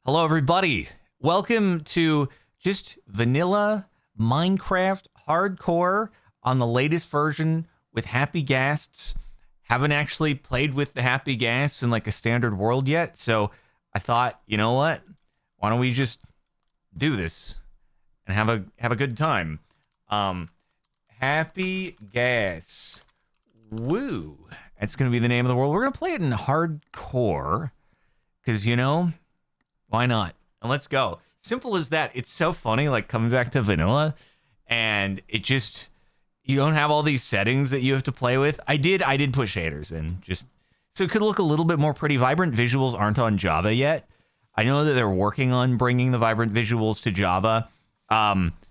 Hello, everybody. Welcome to just vanilla Minecraft hardcore on the latest version with Happy Ghasts. Haven't actually played with the Happy Ghasts in like a standard world yet, so I thought, you know what? Why don't we just do this and have a good time? Happy Ghasts. Woo. That's gonna be the name of the world. We're gonna play it in hardcore because why not? And let's go. Simple as that. It's so funny, like coming back to vanilla, and it just, you don't have all these settings that you have to play with. I did put shaders in just so it could look a little bit more pretty. Vibrant visuals aren't on Java yet. I know that they're working on bringing the vibrant visuals to Java.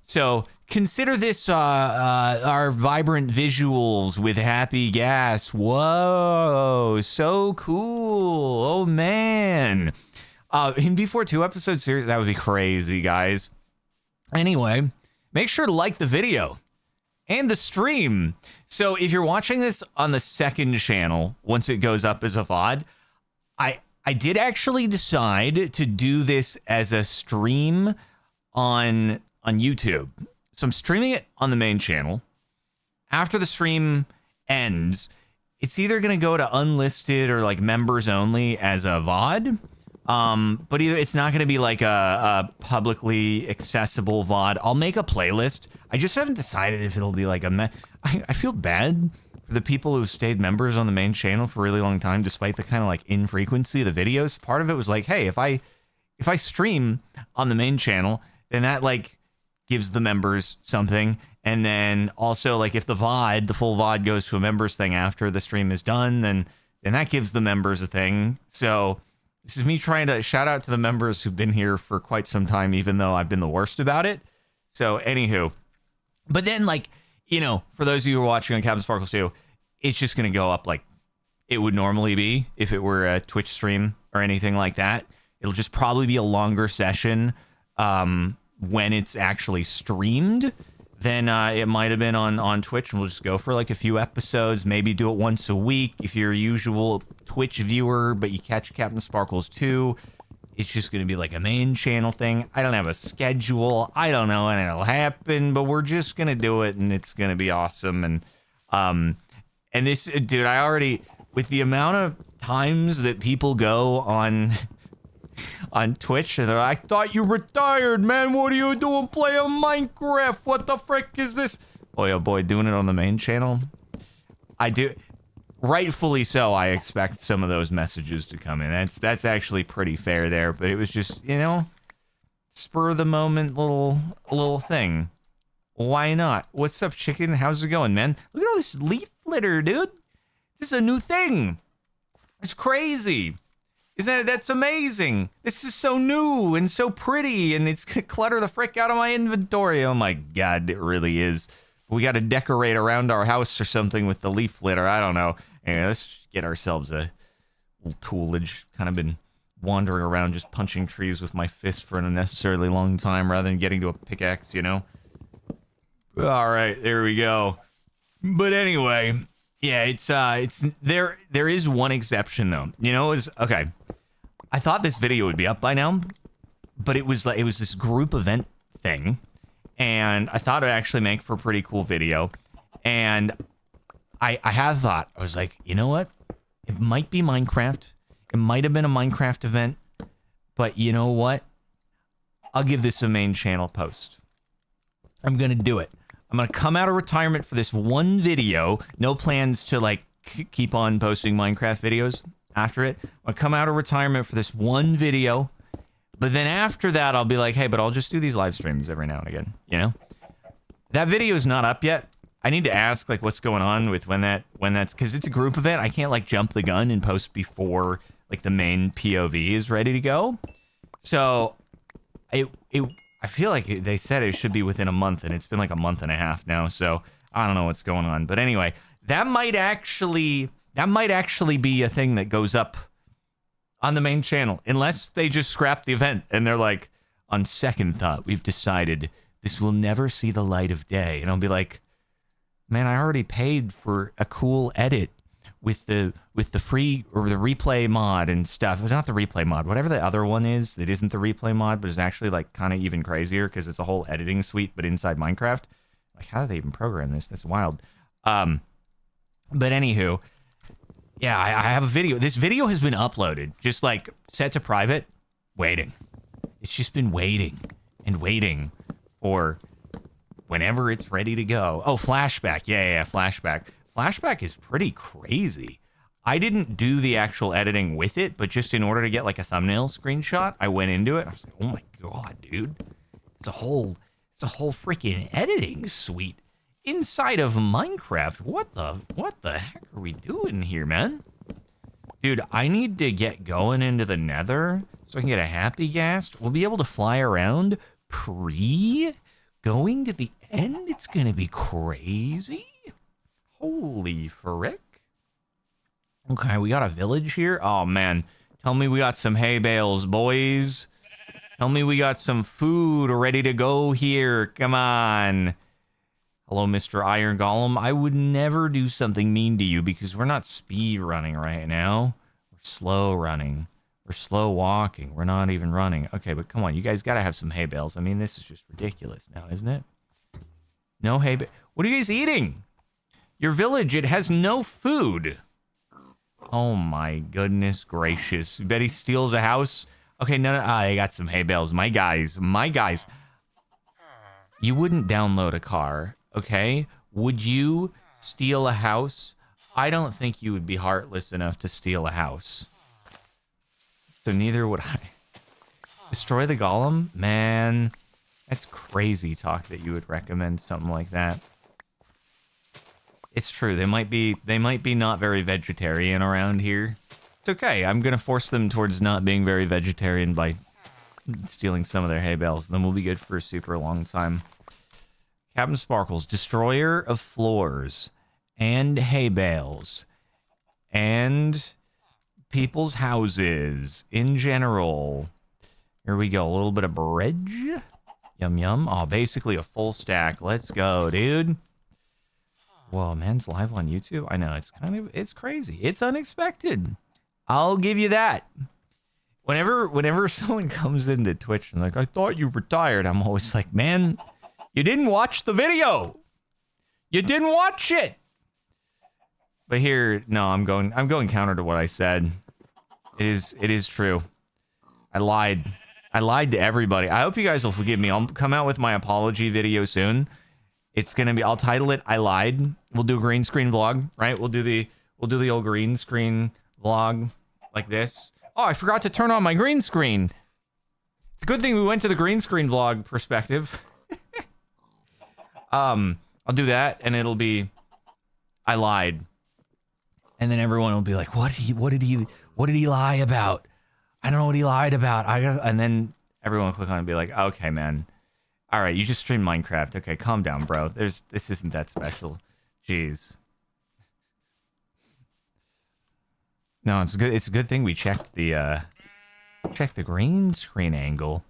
So consider this our vibrant visuals with Happy Gas. Whoa, so cool. Oh man. In before 2 episode series, that would be crazy, guys. Anyway, make sure to like the video and the stream. So if you're watching this on the second channel, once it goes up as a VOD, I did actually decide to do this as a stream on YouTube. So I'm streaming it on the main channel. After the stream ends, it's either going to go to unlisted or like members only as a VOD. But either it's not going to be like a publicly accessible VOD. I'll make a playlist. I just haven't decided if it'll be like I feel bad for the people who stayed members on the main channel for a really long time, despite the kind of like infrequency of the videos. Part of it was like, hey, if I stream on the main channel, then that like gives the members something. And then also like if the full VOD goes to a members thing after the stream is done, then that gives the members a thing. So this is me trying to shout out to the members who've been here for quite some time, even though I've been the worst about it. So anywho, but then like, for those of you who are watching on Captain Sparkles 2, it's just going to go up like it would normally be if it were a Twitch stream or anything like that. It'll just probably be a longer session when it's actually streamed than it might have been on Twitch. And we'll just go for like a few episodes, maybe do it once a week. If you're a usual Twitch viewer, but you catch Captain Sparkles 2, it's just going to be like a main channel thing. I don't have a schedule. I don't know when it'll happen, but we're just going to do it and it's going to be awesome. And this, dude, I already, with the amount of times that people go on Twitch and they're like, I thought you retired, man. What are you doing playing Minecraft? What the frick is this? Boy, oh boy, doing it on the main channel. I do. Rightfully so, I expect some of those messages to come in. That's actually pretty fair there, but it was just, spur of the moment little thing. Why not? What's up, chicken? How's it going, man? Look at all this leaf litter, dude. This is a new thing. It's crazy. That's amazing. This is so new and so pretty, and it's gonna clutter the frick out of my inventory. Oh my god, it really is. We got to decorate around our house or something with the leaf litter. I don't know. Anyway, let's get ourselves a little toolage. Kind of been wandering around just punching trees with my fist for an unnecessarily long time rather than getting to a pickaxe, All right, there we go. But anyway, yeah, it's there is one exception though. Okay. I thought this video would be up by now, but it was this group event thing, and I thought it would actually make for a pretty cool video. And I had thought, I was like, you know what? It might be Minecraft. It might have been a Minecraft event, but you know what? I'll give this a main channel post. I'm going to do it. I'm going to come out of retirement for this one video. No plans to like keep on posting Minecraft videos after it. I'll come out of retirement for this one video, but then after that, I'll be like, hey, but I'll just do these live streams every now and again, That video is not up yet. I need to ask like what's going on with when that's, because it's a group event. I can't like jump the gun and post before like the main POV is ready to go. So I feel like they said it should be within a month, and it's been like a month and a half now. So I don't know what's going on, but anyway, that might actually be a thing that goes up on the main channel, unless they just scrap the event and they're like, on second thought, we've decided this will never see the light of day. And I'll be like, man, I already paid for a cool edit with the free or the replay mod and stuff. It's not the replay mod, whatever the other one is that isn't the replay mod, but is actually like kind of even crazier because it's a whole editing suite, but inside Minecraft. Like, how do they even program this? That's wild. But anywho, yeah, I have a video. This video has been uploaded, just like set to private, waiting. It's just been waiting and waiting for whenever it's ready to go. Oh, flashback. Yeah, flashback. Flashback is pretty crazy. I didn't do the actual editing with it, but just in order to get like a thumbnail screenshot, I went into it. I was like, oh my God, dude. It's a whole freaking editing suite inside of Minecraft. What the heck are we doing here, man? Dude, I need to get going into the Nether so I can get a happy ghast. We'll be able to fly around going to the end. It's gonna be crazy. Holy frick. Okay, we got a village here. Oh, man. Tell me we got some hay bales, boys. Tell me we got some food ready to go here. Come on. Hello, Mr. Iron Golem. I would never do something mean to you because we're not speed running right now. We're slow running. We're slow walking. We're not even running. Okay, but come on. You guys got to have some hay bales. I mean, this is just ridiculous now, isn't it? No hay bales. What are you guys eating? Your village, it has no food. Oh my goodness gracious. You bet he steals a house? Okay, no, I got some hay bales. My guys. You wouldn't download a car, okay? Would you steal a house? I don't think you would be heartless enough to steal a house. So neither would I. Destroy the golem? Man, that's crazy talk that you would recommend something like that. It's true. They might be not very vegetarian around here. It's okay. I'm gonna force them towards not being very vegetarian by stealing some of their hay bales. Then we'll be good for a super long time. Captain Sparkles, destroyer of floors and hay bales and people's houses in general. Here we go. A little bit of bread. Yum yum. Oh, basically a full stack. Let's go, dude. Whoa, man's live on YouTube? I know, it's crazy. It's unexpected. I'll give you that. Whenever someone comes into Twitch and like, I thought you retired, I'm always like, man, you didn't watch the video. You didn't watch it. But here, no, I'm going counter to what I said. It is true. I lied to everybody. I hope you guys will forgive me. I'll come out with my apology video soon. It's gonna be. I'll title it "I Lied." We'll do a green screen vlog, right? We'll do the old green screen vlog like this. Oh, I forgot to turn on my green screen. It's a good thing we went to the green screen vlog perspective. I'll do that, and it'll be "I lied," and then everyone will be like, "What did he lie about? I don't know what he lied about." And then everyone will click on it and be like, "Okay, man. All right, you just stream Minecraft. Okay, calm down, bro. This isn't that special. Jeez." No, it's good. It's a good thing we checked the green screen angle.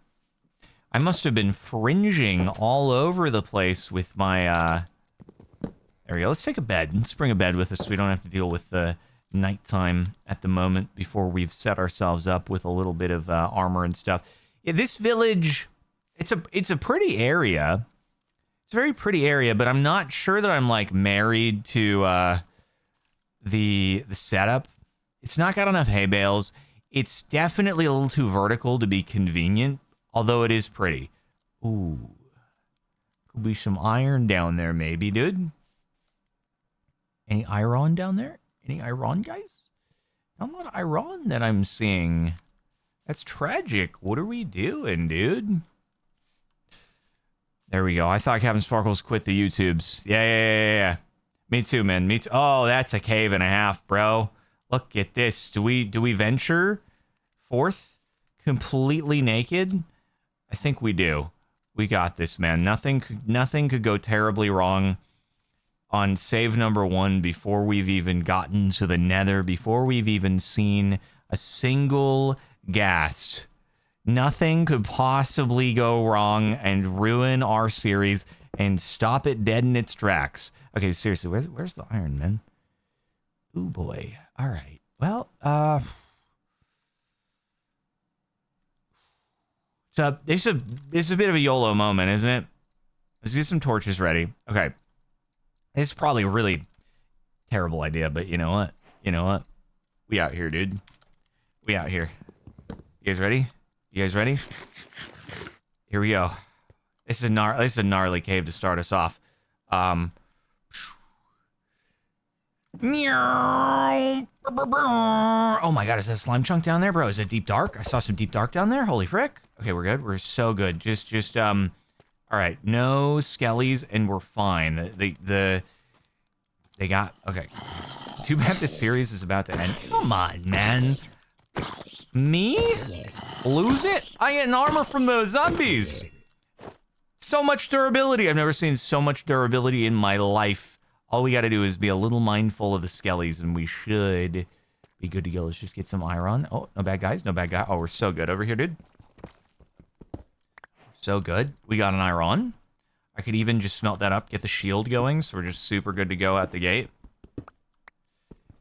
I must have been fringing all over the place with my. There we go. Let's take a bed. Let's bring a bed with us so we don't have to deal with the nighttime at the moment before we've set ourselves up with a little bit of armor and stuff. Yeah, this village. It's a pretty area. It's a very pretty area, but I'm not sure that I'm like married to the setup. It's not got enough hay bales. It's definitely a little too vertical to be convenient, although it is pretty. Ooh. Could be some iron down there maybe, dude. Any iron down there? Any iron, guys? Not a lot of iron that I'm seeing. That's tragic. What are we doing, dude? There we go. I thought Captain Sparkles quit the YouTubes. Yeah. Me too, man. Me too. Oh, that's a cave and a half, bro. Look at this. Do we venture forth completely naked? I think we do. We got this, man. Nothing could go terribly wrong on save number 1 before we've even gotten to the Nether, before we've even seen a single ghast. Nothing could possibly go wrong and ruin our series and stop it dead in its tracks. Okay, seriously, where's the iron, man? Ooh, boy. All right. Well, so this is a bit of a YOLO moment, isn't it? Let's get some torches ready. Okay. This is probably a really terrible idea, but you know what? You know what? We out here, dude. We out here. You guys ready? You guys ready? Here we go. This is a gnarly cave to start us off. Oh my god, is that a slime chunk down there, bro? Is it deep dark? I saw some deep dark down there. Holy frick. Okay, we're good. We're so good. Just all right, no skellies and we're fine. They got okay. Too bad this series is about to end. Come on, man. Me? Lose it? I get an armor from the zombies. So much durability. I've never seen so much durability in my life. All we got to do is be a little mindful of the skellies, and we should be good to go. Let's just get some iron. Oh, no bad guys. No bad guy. Oh, we're so good over here, dude. So good. We got an iron. I could even just smelt that up, get the shield going, so we're just super good to go out the gate.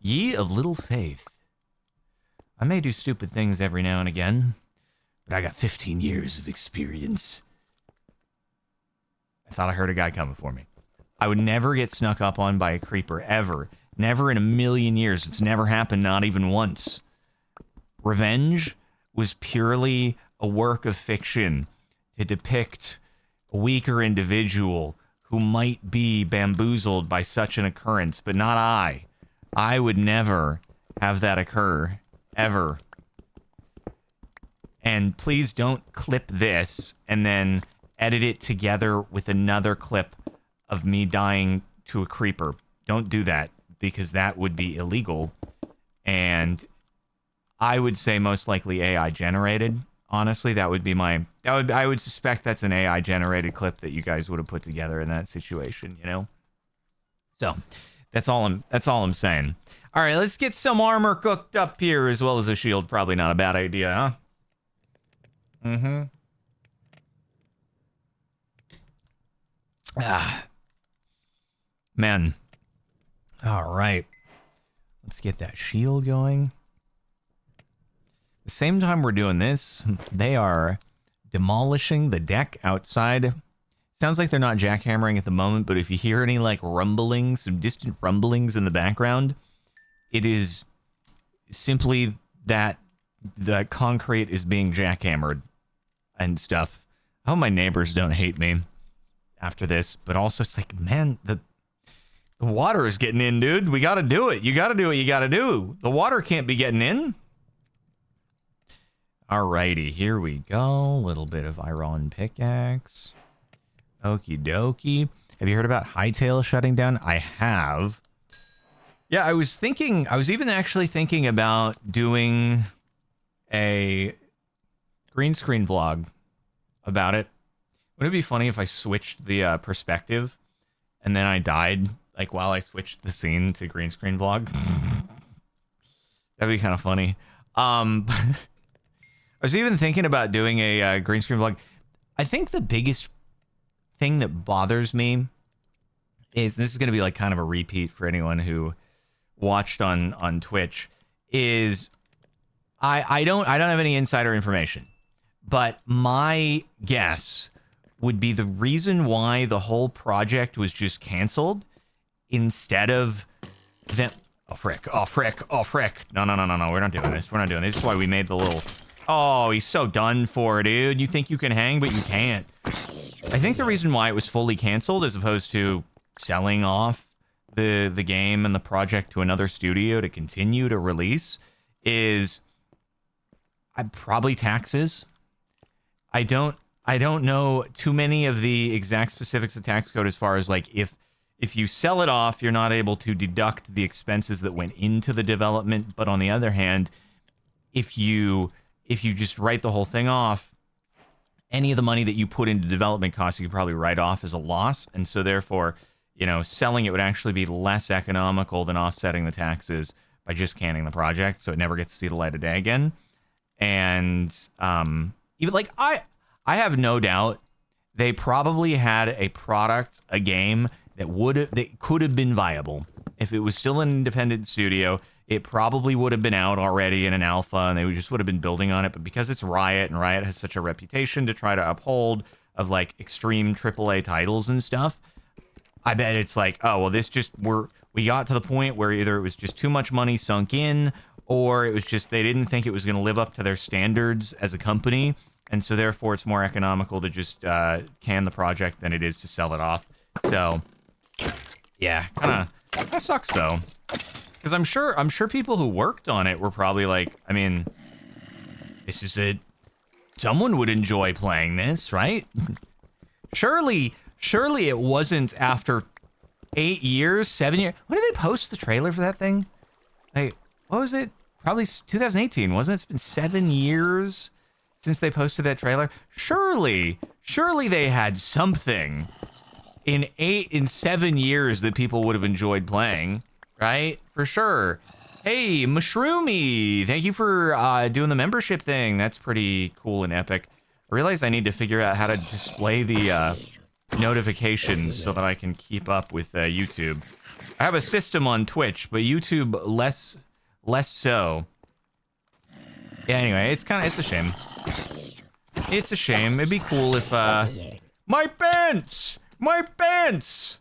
Ye of little faith. I may do stupid things every now and again, but I got 15 years of experience. I thought I heard a guy coming for me. I would never get snuck up on by a creeper, ever. Never in a million years. It's never happened, not even once. Revenge was purely a work of fiction to depict a weaker individual who might be bamboozled by such an occurrence, but not I. I would never have that occur, ever. And please don't clip this and then edit it together with another clip of me dying to a creeper. Don't do that, because that would be illegal. And I would say most likely AI generated. Honestly, that would be I would suspect that's an AI generated clip that you guys would have put together in that situation, you know? So, that's all I'm saying. All right, let's get some armor cooked up here as well as a shield. Probably not a bad idea, huh? Mm-hmm. Ah. Man. All right. Let's get that shield going. The same time we're doing this, they are demolishing the deck outside. Sounds like they're not jackhammering at the moment, but if you hear any like rumblings, some distant rumblings in the background, it is simply that the concrete is being jackhammered and stuff. I hope my neighbors don't hate me after this, but also it's like, man, the water is getting in, dude. We got to do it. You got to do what you got to do. The water can't be getting in. Alrighty, here we go. A little bit of iron pickaxe. Okie dokie. Have you heard about Hytale shutting down? I have. Yeah, I was even actually thinking about doing a green screen vlog about it. Wouldn't it be funny if I switched the perspective and then I died like while I switched the scene to green screen vlog? That'd be kind of funny. I was even thinking about doing a green screen vlog. I think the biggest thing that bothers me is, this is going to be like kind of a repeat for anyone who watched on Twitch, is I don't have any insider information, but my guess would be the reason why the whole project was just canceled instead of them. Oh frick! Oh frick! Oh frick! No! We're not doing this. We're not doing this. This is why we made the little. Oh, he's so done for, dude. You think you can hang, but you can't. I think the reason why it was fully canceled, as opposed to selling off the game and the project to another studio to continue to release, is probably taxes. I don't know too many of the exact specifics of tax code, as far as like if you sell it off, you're not able to deduct the expenses that went into the development. But on the other hand, if you just write the whole thing off, any of the money that you put into development costs, you could probably write off as a loss. And so therefore, you know, selling it would actually be less economical than offsetting the taxes by just canning the project, so it never gets to see the light of day again. And even like I have no doubt they probably had a product, a game that could have been viable if it was still an independent studio, it probably would have been out already in an alpha, and they just would have been building on it. But because it's Riot, and Riot has such a reputation to try to uphold of like extreme AAA titles and stuff, I bet it's like, oh, well, this just, we got to the point where either it was just too much money sunk in, or it was just they didn't think it was going to live up to their standards as a company. And so therefore it's more economical to just can the project than it is to sell it off. So yeah, kind of sucks though. Because I'm sure people who worked on it were probably like, I mean, this is it. Someone would enjoy playing this, right? Surely it wasn't after 8 years, 7 years. When did they post the trailer for that thing? Like, what was it? Probably 2018, wasn't it? It's been 7 years since they posted that trailer. Surely they had something in 7 years that people would have enjoyed playing, right? For sure. Hey, Mushroomy, thank you for doing the membership thing. That's pretty cool and epic. I realize I need to figure out how to display the notifications so that I can keep up with YouTube. I have a system on Twitch, but YouTube less so. Yeah, anyway, it's a shame. It's a shame. It'd be cool if my pants! My pants!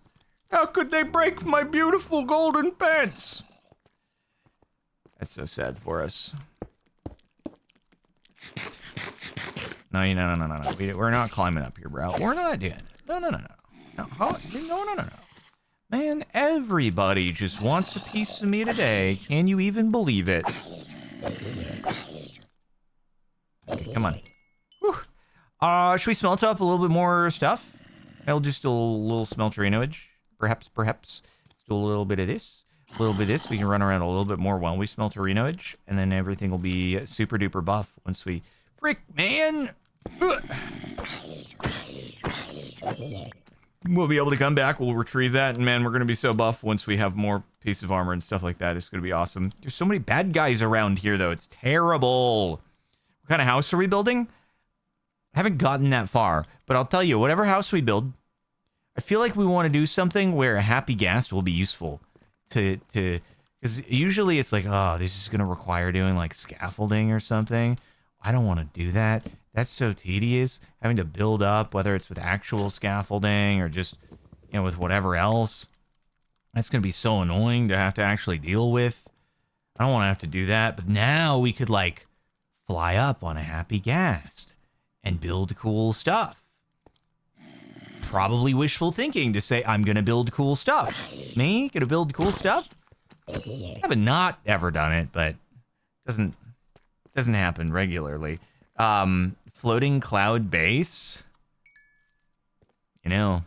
How could they break my beautiful golden pants? That's so sad for us. No. We're not climbing up here, bro. We're not doing it. No. Man, everybody just wants a piece of me today. Can you even believe it? Come on. Whew. Should we smelt up a little bit more stuff? I'll just do a little smelterinoage. Perhaps. Let's do a little bit of this. A little bit of this. We can run around a little bit more while we smelterinoage, and then everything will be super duper buff once we... Frick, man! We'll be able to come back, we'll retrieve that, and man, we're going to be so buff once we have more pieces of armor and stuff like that. It's going to be awesome. There's so many bad guys around here, though. It's terrible. What kind of house are we building? I haven't gotten that far, but I'll tell you, whatever house we build, I feel like we want to do something where a happy ghast will be useful because usually it's like, oh, this is going to require doing like scaffolding or something. I don't want to do that. That's so tedious, having to build up, whether it's with actual scaffolding or just, you know, with whatever else. That's going to be so annoying to have to actually deal with. I don't want to have to do that. But now we could like fly up on a happy ghast and build cool stuff. Probably wishful thinking to say, I'm going to build cool stuff. Me? Going to build cool stuff? I haven't not ever done it, but it doesn't happen regularly. Floating cloud base. You know,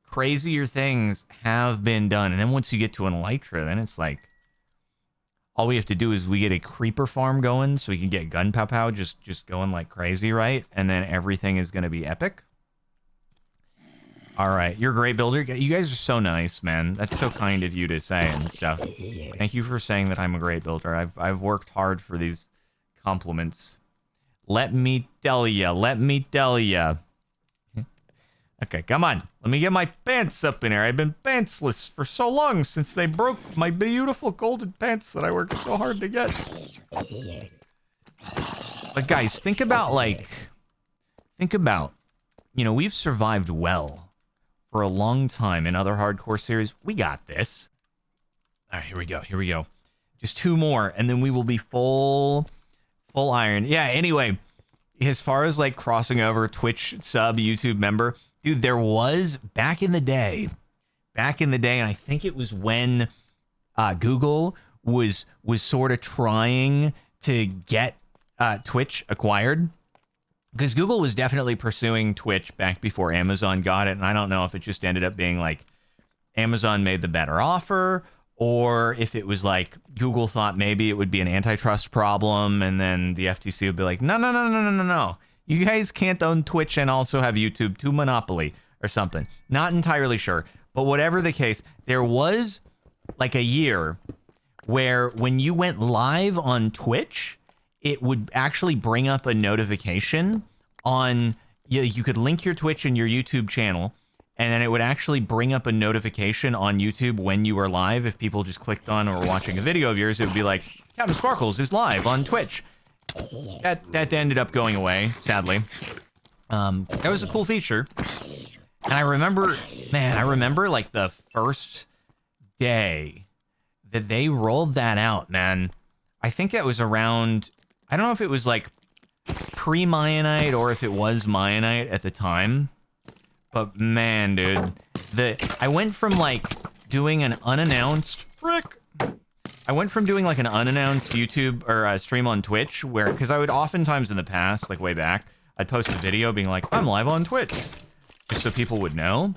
crazier things have been done. And then once you get to an elytra, then it's like, all we have to do is we get a creeper farm going so we can get gun pow pow just going like crazy, right? And then everything is going to be epic. All right, you're a great builder. You guys are so nice, man. That's so kind of you to say and stuff. Thank you for saying that I'm a great builder. I've worked hard for these compliments. Let me tell ya. Okay, come on. Let me get my pants up in here. I've been pantsless for so long since they broke my beautiful golden pants that I worked so hard to get. But guys, think about, you know, we've survived well for a long time in other hardcore series. We got this. All right, here we go. Just 2 more, and then we will be full iron. Yeah, anyway, as far as like crossing over Twitch sub, YouTube member, dude, there was back in the day, and I think it was when Google was sort of trying to get Twitch acquired. Because Google was definitely pursuing Twitch back before Amazon got it, and I don't know if it just ended up being like Amazon made the better offer, or if it was like Google thought maybe it would be an antitrust problem, and then the FTC would be like, no. You guys can't own Twitch and also have YouTube, to monopoly or something. Not entirely sure. But whatever the case, there was like a year where when you went live on Twitch, it would actually bring up a notification on, you could link your Twitch and your YouTube channel, and then it would actually bring up a notification on YouTube when you were live. If people just clicked on or were watching a video of yours, it would be like, Captain Sparklez is live on Twitch. That ended up going away, sadly. That was a cool feature. And I remember, like the first day that they rolled that out, man. I think that was around, I don't know if it was like pre-Mionite or if it was Mionite at the time. But man, dude, I went from like doing an unannounced I went from doing like an unannounced YouTube or stream on Twitch because I would oftentimes in the past, like way back, I'd post a video being like, I'm live on Twitch, just so people would know.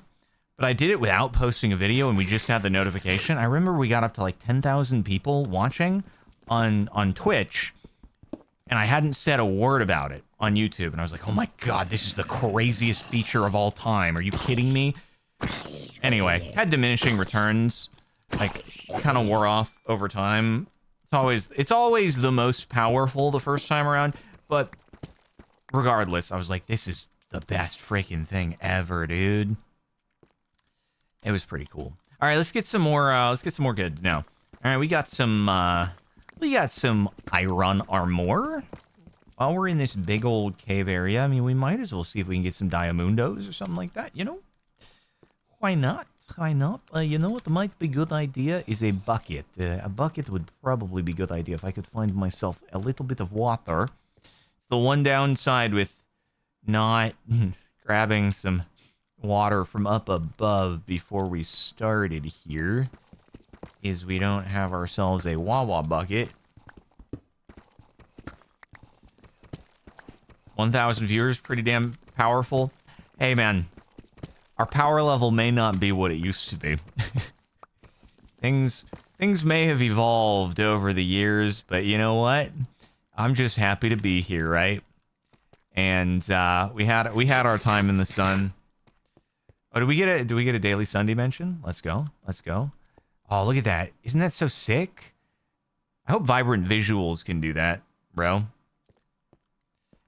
But I did it without posting a video and we just had the notification. I remember we got up to like 10,000 people watching on Twitch and I hadn't said a word about it on YouTube. And I was like, oh my God, this is the craziest feature of all time. Are you kidding me? Anyway, had diminishing returns, like kind of wore off over time. It's always the most powerful the first time around, but regardless, I was like, this is the best freaking thing ever, dude. It was pretty cool. All right, let's get some more goods now. All right, we got some iron armor. While we're in this big old cave area, I mean, we might as well see if we can get some diamundos or something like that, you know? Why not? Why not? You know what might be a good idea is a bucket. A bucket would probably be a good idea if I could find myself a little bit of water. It's the one downside with not grabbing some water from up above before we started here is we don't have ourselves a Wawa bucket. 1,000 viewers, pretty damn powerful. Hey, man, our power level may not be what it used to be. Things may have evolved over the years, but you know what? I'm just happy to be here, right? And we had our time in the sun. Oh, do we get a daily sun dimension? Let's go. Let's go. Oh, look at that. Isn't that so sick? I hope Vibrant Visuals can do that, bro.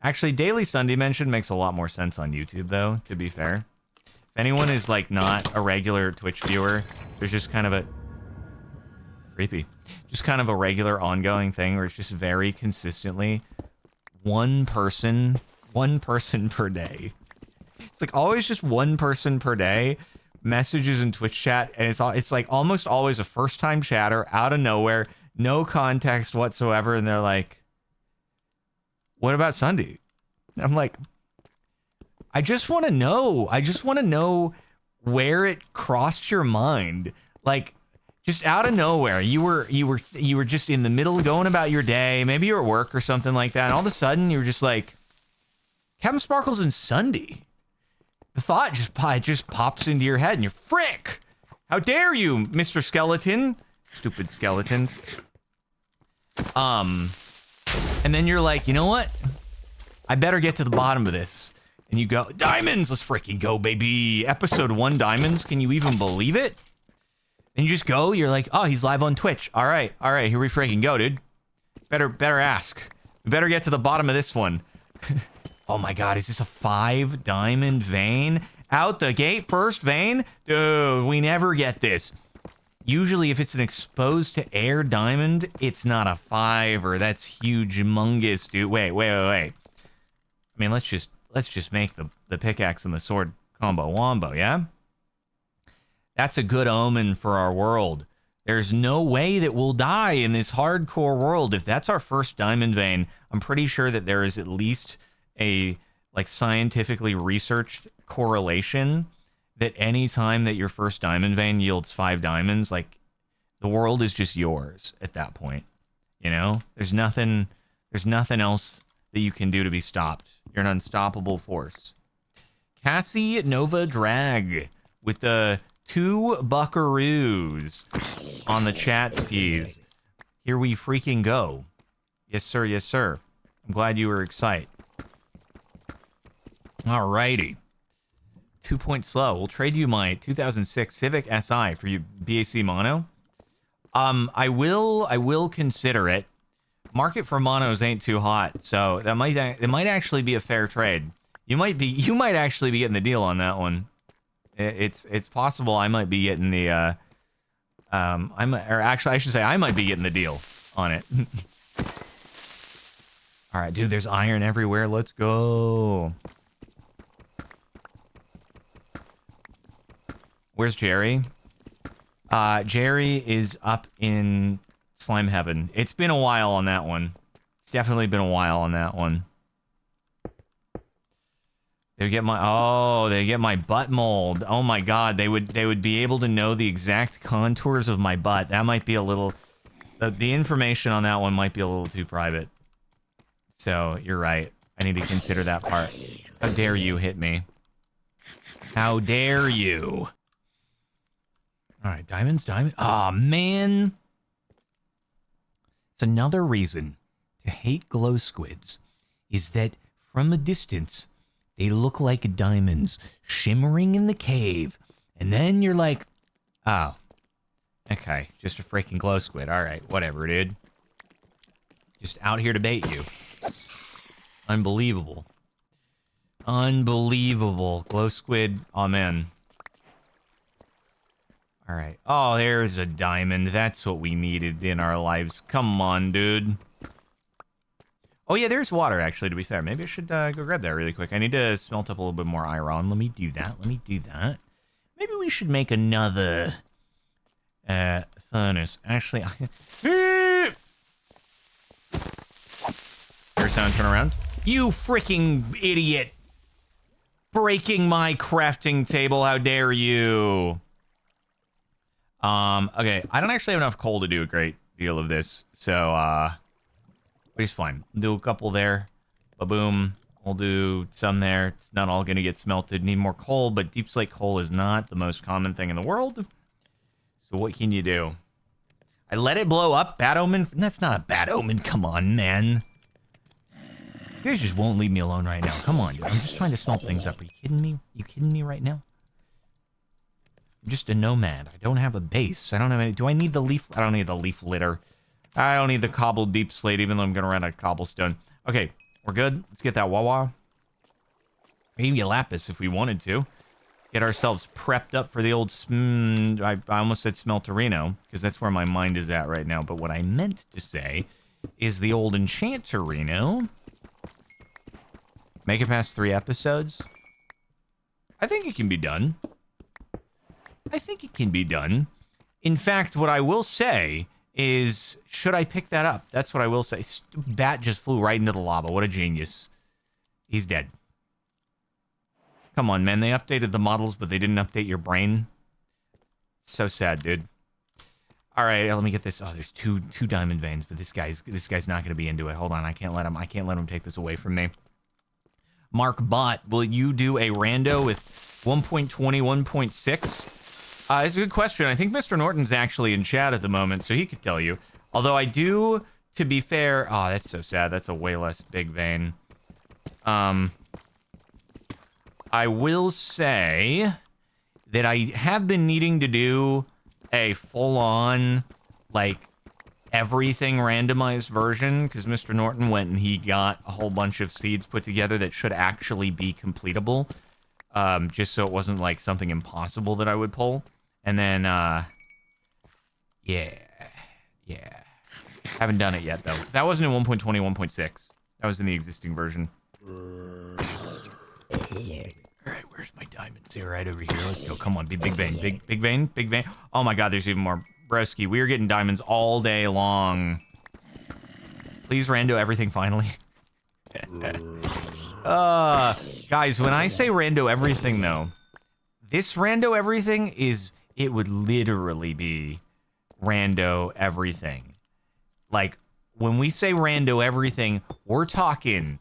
Actually, daily sun dimension makes a lot more sense on YouTube, though, to be fair. If anyone is, like, not a regular Twitch viewer, there's just kind of a... Creepy. Just kind of a regular ongoing thing where it's just very consistently one person per day. It's, like, always just one person per day messages in Twitch chat, and it's like almost always a first-time chatter out of nowhere, no context whatsoever, and they're like, what about Sunday? I'm like, I just want to know. I just want to know where it crossed your mind. Like, just out of nowhere, you were just in the middle of going about your day. Maybe you're at work or something like that, and all of a sudden you were just like, Captain Sparklez and Sunday. The thought just pops into your head, and you're frick. How dare you, Mr. Skeleton? Stupid skeletons. And then you're like, you know what? I better get to the bottom of this. And you go, diamonds! Let's freaking go, baby! Episode 1 diamonds, can you even believe it? And you just go, you're like, oh, he's live on Twitch. All right, here we freaking go, dude. Better ask. We better get to the bottom of this one. Oh my God, is this a 5 diamond vein? Out the gate, first vein? Dude, we never get this. Usually if it's an exposed to air diamond, it's not a 5, or that's huge, humongous, dude. Wait. I mean, let's just make the pickaxe and the sword combo wombo, yeah? That's a good omen for our world. There's no way that we'll die in this hardcore world. If that's our first diamond vein, I'm pretty sure that there is at least a, like, scientifically researched correlation that any time that your first diamond vein yields 5 diamonds, like, the world is just yours at that point. You know? There's nothing else that you can do to be stopped. You're an unstoppable force. Cassie Nova Drag with the 2 buckaroos on the chat skis. Here we freaking go. Yes, sir. Yes, sir. I'm glad you were excited. Alrighty. 2 point slow. We'll trade you my 2006 Civic Si for you BAC mono. I will consider it. Market for monos ain't too hot, so it might actually be a fair trade. You might actually be getting the deal on that one. It's possible I might be getting the or actually I should say I might be getting the deal on it. All right, dude, there's iron everywhere. Let's go. Where's Jerry? Jerry is up in Slime Heaven. It's been a while on that one. It's definitely been a while on that one. They get my butt mold. Oh my god, they would be able to know the exact contours of my butt. That might be a little the information on that one might be a little too private. So, you're right. I need to consider that part. How dare you hit me? How dare you? All right, diamonds. Aw, man. It's another reason to hate glow squids is that from a distance, they look like diamonds shimmering in the cave. And then you're like, oh, okay, just a freaking glow squid. All right, whatever, dude. Just out here to bait you. Unbelievable. Unbelievable. Glow squid, amen. All right. Oh, there's a diamond. That's what we needed in our lives. Come on, dude. Oh, yeah, there's water, actually, to be fair. Maybe I should go grab that really quick. I need to smelt up a little bit more iron. Let me do that. Maybe we should make another furnace. Actually, Here's sound, turn around. You freaking idiot. Breaking my crafting table. How dare you? Okay, I don't actually have enough coal to do a great deal of this, so, it's fine. Do a couple there. Ba-boom. We'll do some there. It's not all gonna get smelted. Need more coal, but deep slate coal is not the most common thing in the world. So what can you do? I let it blow up? Bad omen? That's not a bad omen. Come on, man. You guys just won't leave me alone right now. Come on, dude. I'm just trying to smelt things up. Are you kidding me? You kidding me right now? I'm just a nomad. I don't have a base. I don't have any... Do I need the leaf? I don't need the leaf litter. I don't need the cobbled deep slate, even though I'm going to run out of cobblestone. Okay, we're good. Let's get that Wawa. Maybe a lapis if we wanted to. Get ourselves prepped up for the old... I almost said smelterino, because that's where my mind is at right now. But what I meant to say is the old enchanterino. Make it past 3 episodes. I think it can be done. In fact, what I will say is, should I pick that up? That's what I will say. Bat just flew right into the lava. What a genius. He's dead. Come on, man. They updated the models, but they didn't update your brain. So sad, dude. All right, let me get this. Oh, there's two diamond veins, but this guy's not going to be into it. Hold on, I can't let him take this away from me. Mark Bot, will you do a rando with 1.20, 1.6? It's a good question. I think Mr. Norton's actually in chat at the moment, so he could tell you. Although I do, to be fair... Oh, that's so sad. That's a way less big vein. I will say that I have been needing to do a full-on, like, everything randomized version, because Mr. Norton went and he got a whole bunch of seeds put together that should actually be completable. Just so it wasn't, like, something impossible that I would pull. And then, yeah. Haven't done it yet, though. That wasn't in 1.20, 1.6. That was in the existing version. Alright, where's my diamonds? They're right over here. Let's go. Come on, big vein. Big vein. Oh my god, there's even more. Broski, we are getting diamonds all day long. Please rando everything finally. Guys, when I say rando everything, though, this rando everything is... It would literally be rando everything. Like, when we say rando everything, we're talking,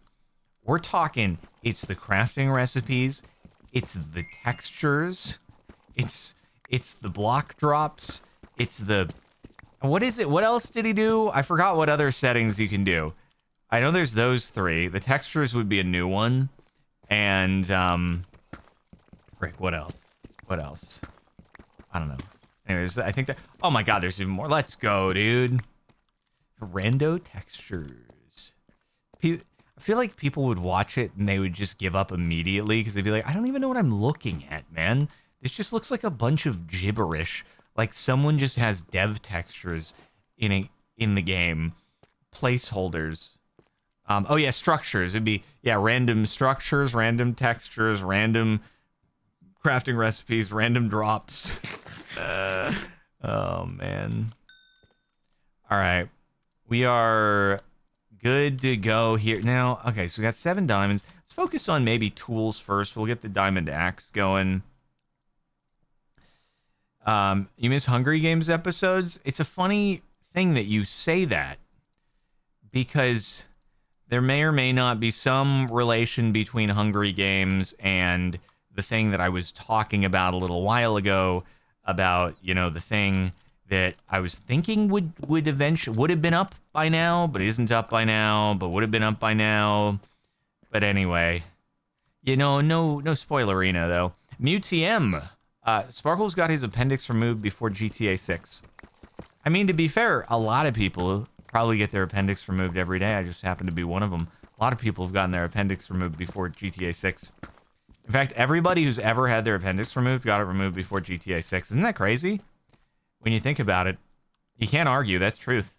it's the crafting recipes, it's the textures, it's the block drops, it's the... What is it? What else did he do? I forgot what other settings you can do. I know there's those 3. The textures would be a new one. And, frick, what else? I don't know. Anyways, I think that... Oh my god, there's even more. Let's go, dude. Rando textures. I feel like people would watch it and they would just give up immediately because they'd be like, I don't even know what I'm looking at, man. This just looks like a bunch of gibberish. Like someone just has dev textures in the game. Placeholders. Oh yeah, structures. It'd be, yeah, random structures, random textures, random crafting recipes, random drops. Oh man. All right. We are good to go here. Now, okay, so we got 7 diamonds. Let's focus on maybe tools first. We'll get the diamond axe going. You miss Hungry Games episodes? It's a funny thing that you say that, because there may or may not be some relation between Hungry Games and the thing that I was talking about a little while ago about, you know, the thing that I was thinking would eventually would have been up by now, but isn't up by now, but would have been up by now. But anyway, you know, no spoilerina though. MewTM, Sparkle's got his appendix removed before GTA 6. I mean, to be fair, a lot of people probably get their appendix removed every day. I just happen to be one of them. A lot of people have gotten their appendix removed before GTA 6. In fact, everybody who's ever had their appendix removed got it removed before GTA 6. Isn't that crazy? When you think about it, you can't argue. That's truth.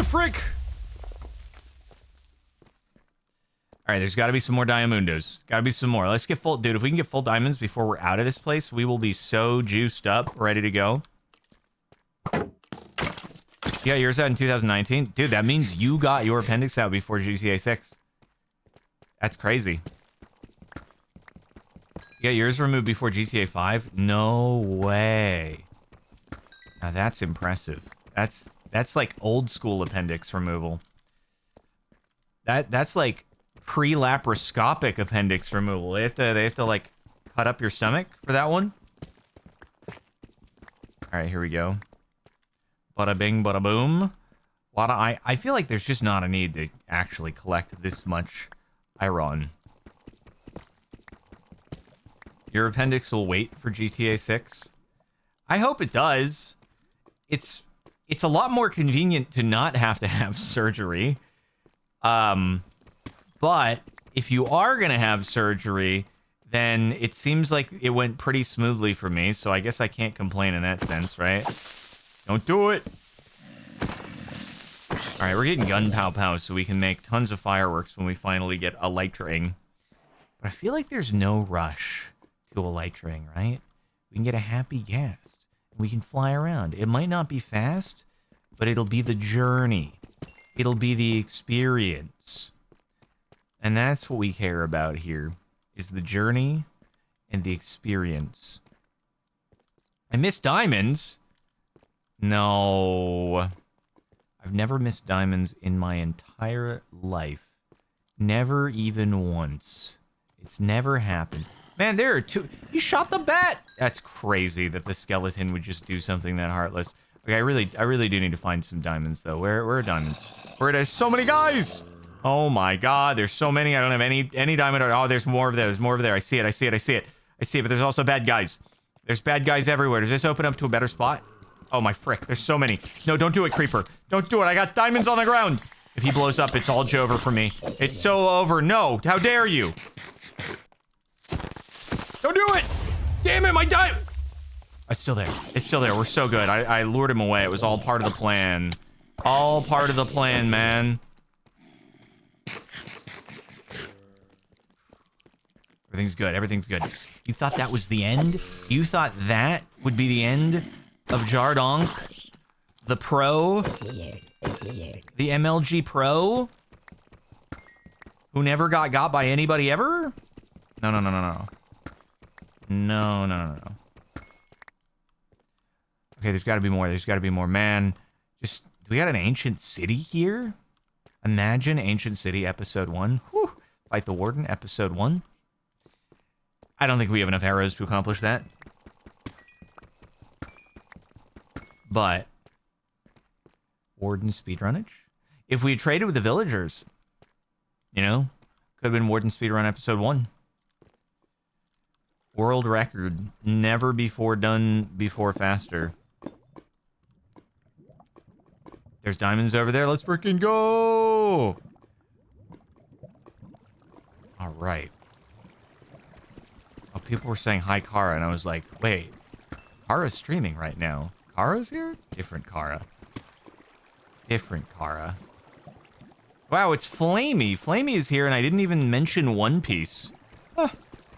Frick! All right, there's got to be some more Diamundos. Got to be some more. Let's get full... Dude, if we can get full diamonds before we're out of this place, we will be so juiced up, ready to go. You got yours out in 2019? Dude, that means you got your appendix out before GTA 6. That's crazy. You got yours removed before GTA 5? No way. Now that's impressive. That's like old school appendix removal. That's like pre-laparoscopic appendix removal. They have to like cut up your stomach for that one. All right, here we go. Bada bing, bada boom. I feel like there's just not a need to actually collect this much iron. Your appendix will wait for GTA 6. I hope it does. It's a lot more convenient to not have to have surgery. But if you are gonna have surgery, then it seems like it went pretty smoothly for me, so I guess I can't complain in that sense, right? Don't do it. All right, we're getting gun pow pow so we can make tons of fireworks when we finally get a light ring. But I feel like there's no rush to a light ring, right? We can get a happy guest. We can fly around. It might not be fast, but it'll be the journey. It'll be the experience. And that's what we care about here, is the journey and the experience. I miss diamonds. No. I've never missed diamonds in my entire life. Never even once. It's never happened. Man, there are 2. You shot the bat. That's crazy that the skeleton would just do something that heartless. Okay, I really do need to find some diamonds though. Where are diamonds? Where there's so many guys. Oh my god, there's so many. I don't have any diamond. Oh, there's more over there. There's more over there. I see it. I see it. I see it. I see it. But there's also bad guys. There's bad guys everywhere. Does this open up to a better spot? Oh my frick. There's so many. No, don't do it, creeper. Don't do it. I got diamonds on the ground. If he blows up, it's all over for me. It's so over. No. How dare you? Don't do it! Damn it, my diamond! It's still there. It's still there. We're so good. I lured him away. It was all part of the plan. All part of the plan, man. Everything's good. Everything's good. You thought that was the end? You thought that would be the end of Jardonk? The pro? The MLG pro? Who never got by anybody ever? No, no, no, no, no. No, no, no, no. Okay, there's got to be more. There's got to be more. Man, just... Do we got an ancient city here? Imagine Ancient City Episode 1. Whew. Fight the Warden, Episode 1. I don't think we have enough arrows to accomplish that. But... Warden speedrunnage? If we had traded with the villagers, you know, could have been Warden speedrun Episode 1. World record. Never before done before faster. There's diamonds over there. Let's freaking go! All right. Oh, people were saying hi, Kara, and I was like, wait, Kara's streaming right now. Kara's here? Different Kara. Different Kara. Wow, it's Flamey. Flamey is here, and I didn't even mention One Piece. Huh.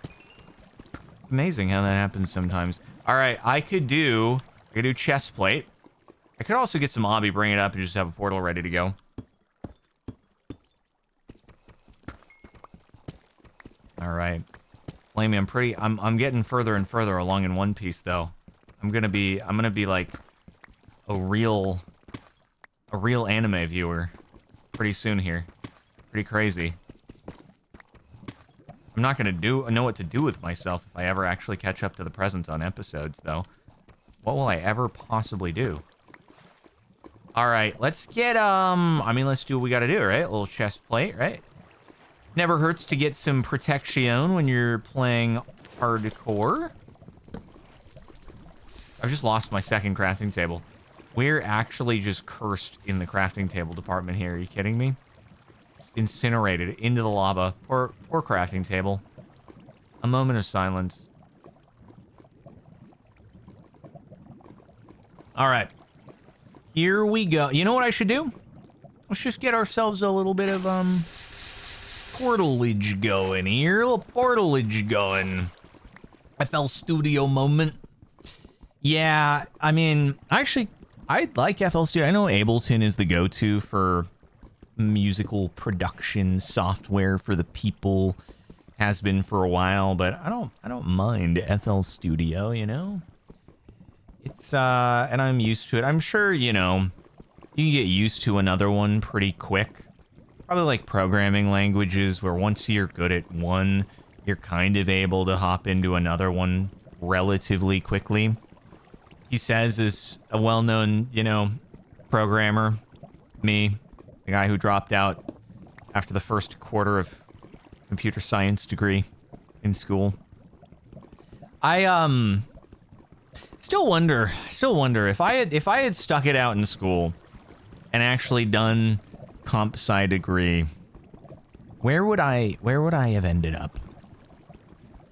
It's amazing how that happens sometimes. All right, I could do chest plate. I could also get some obby, bring it up, and just have a portal ready to go. All right. Flamey, I'm getting further and further along in One Piece though. I'm gonna be like a real anime viewer pretty soon here. Pretty crazy. I'm not gonna know what to do with myself if I ever actually catch up to the present on episodes though. What will I ever possibly do? All right, let's get let's do what we gotta do, right? A little chest plate, right? Never hurts to get some protection when you're playing hardcore. I've just lost my second crafting table. We're actually just cursed in the crafting table department here. Are you kidding me? Incinerated into the lava. Poor crafting table. A moment of silence. All right. Here we go. You know what I should do? Let's just get ourselves a little bit of, portalage going here. A little portalage going. FL Studio moment. Yeah, I mean, actually, I like FL Studio. I know Ableton is the go-to for musical production software for the people. Has been for a while, but I don't mind FL Studio, you know? It's and I'm used to it. I'm sure, you know, you can get used to another one pretty quick. Probably like programming languages where once you're good at one, you're kind of able to hop into another one relatively quickly. He says is a well-known, you know, programmer, me, the guy who dropped out after the first quarter of computer science degree in school. I still wonder if I had stuck it out in school and actually done comp sci degree, where would I have ended up?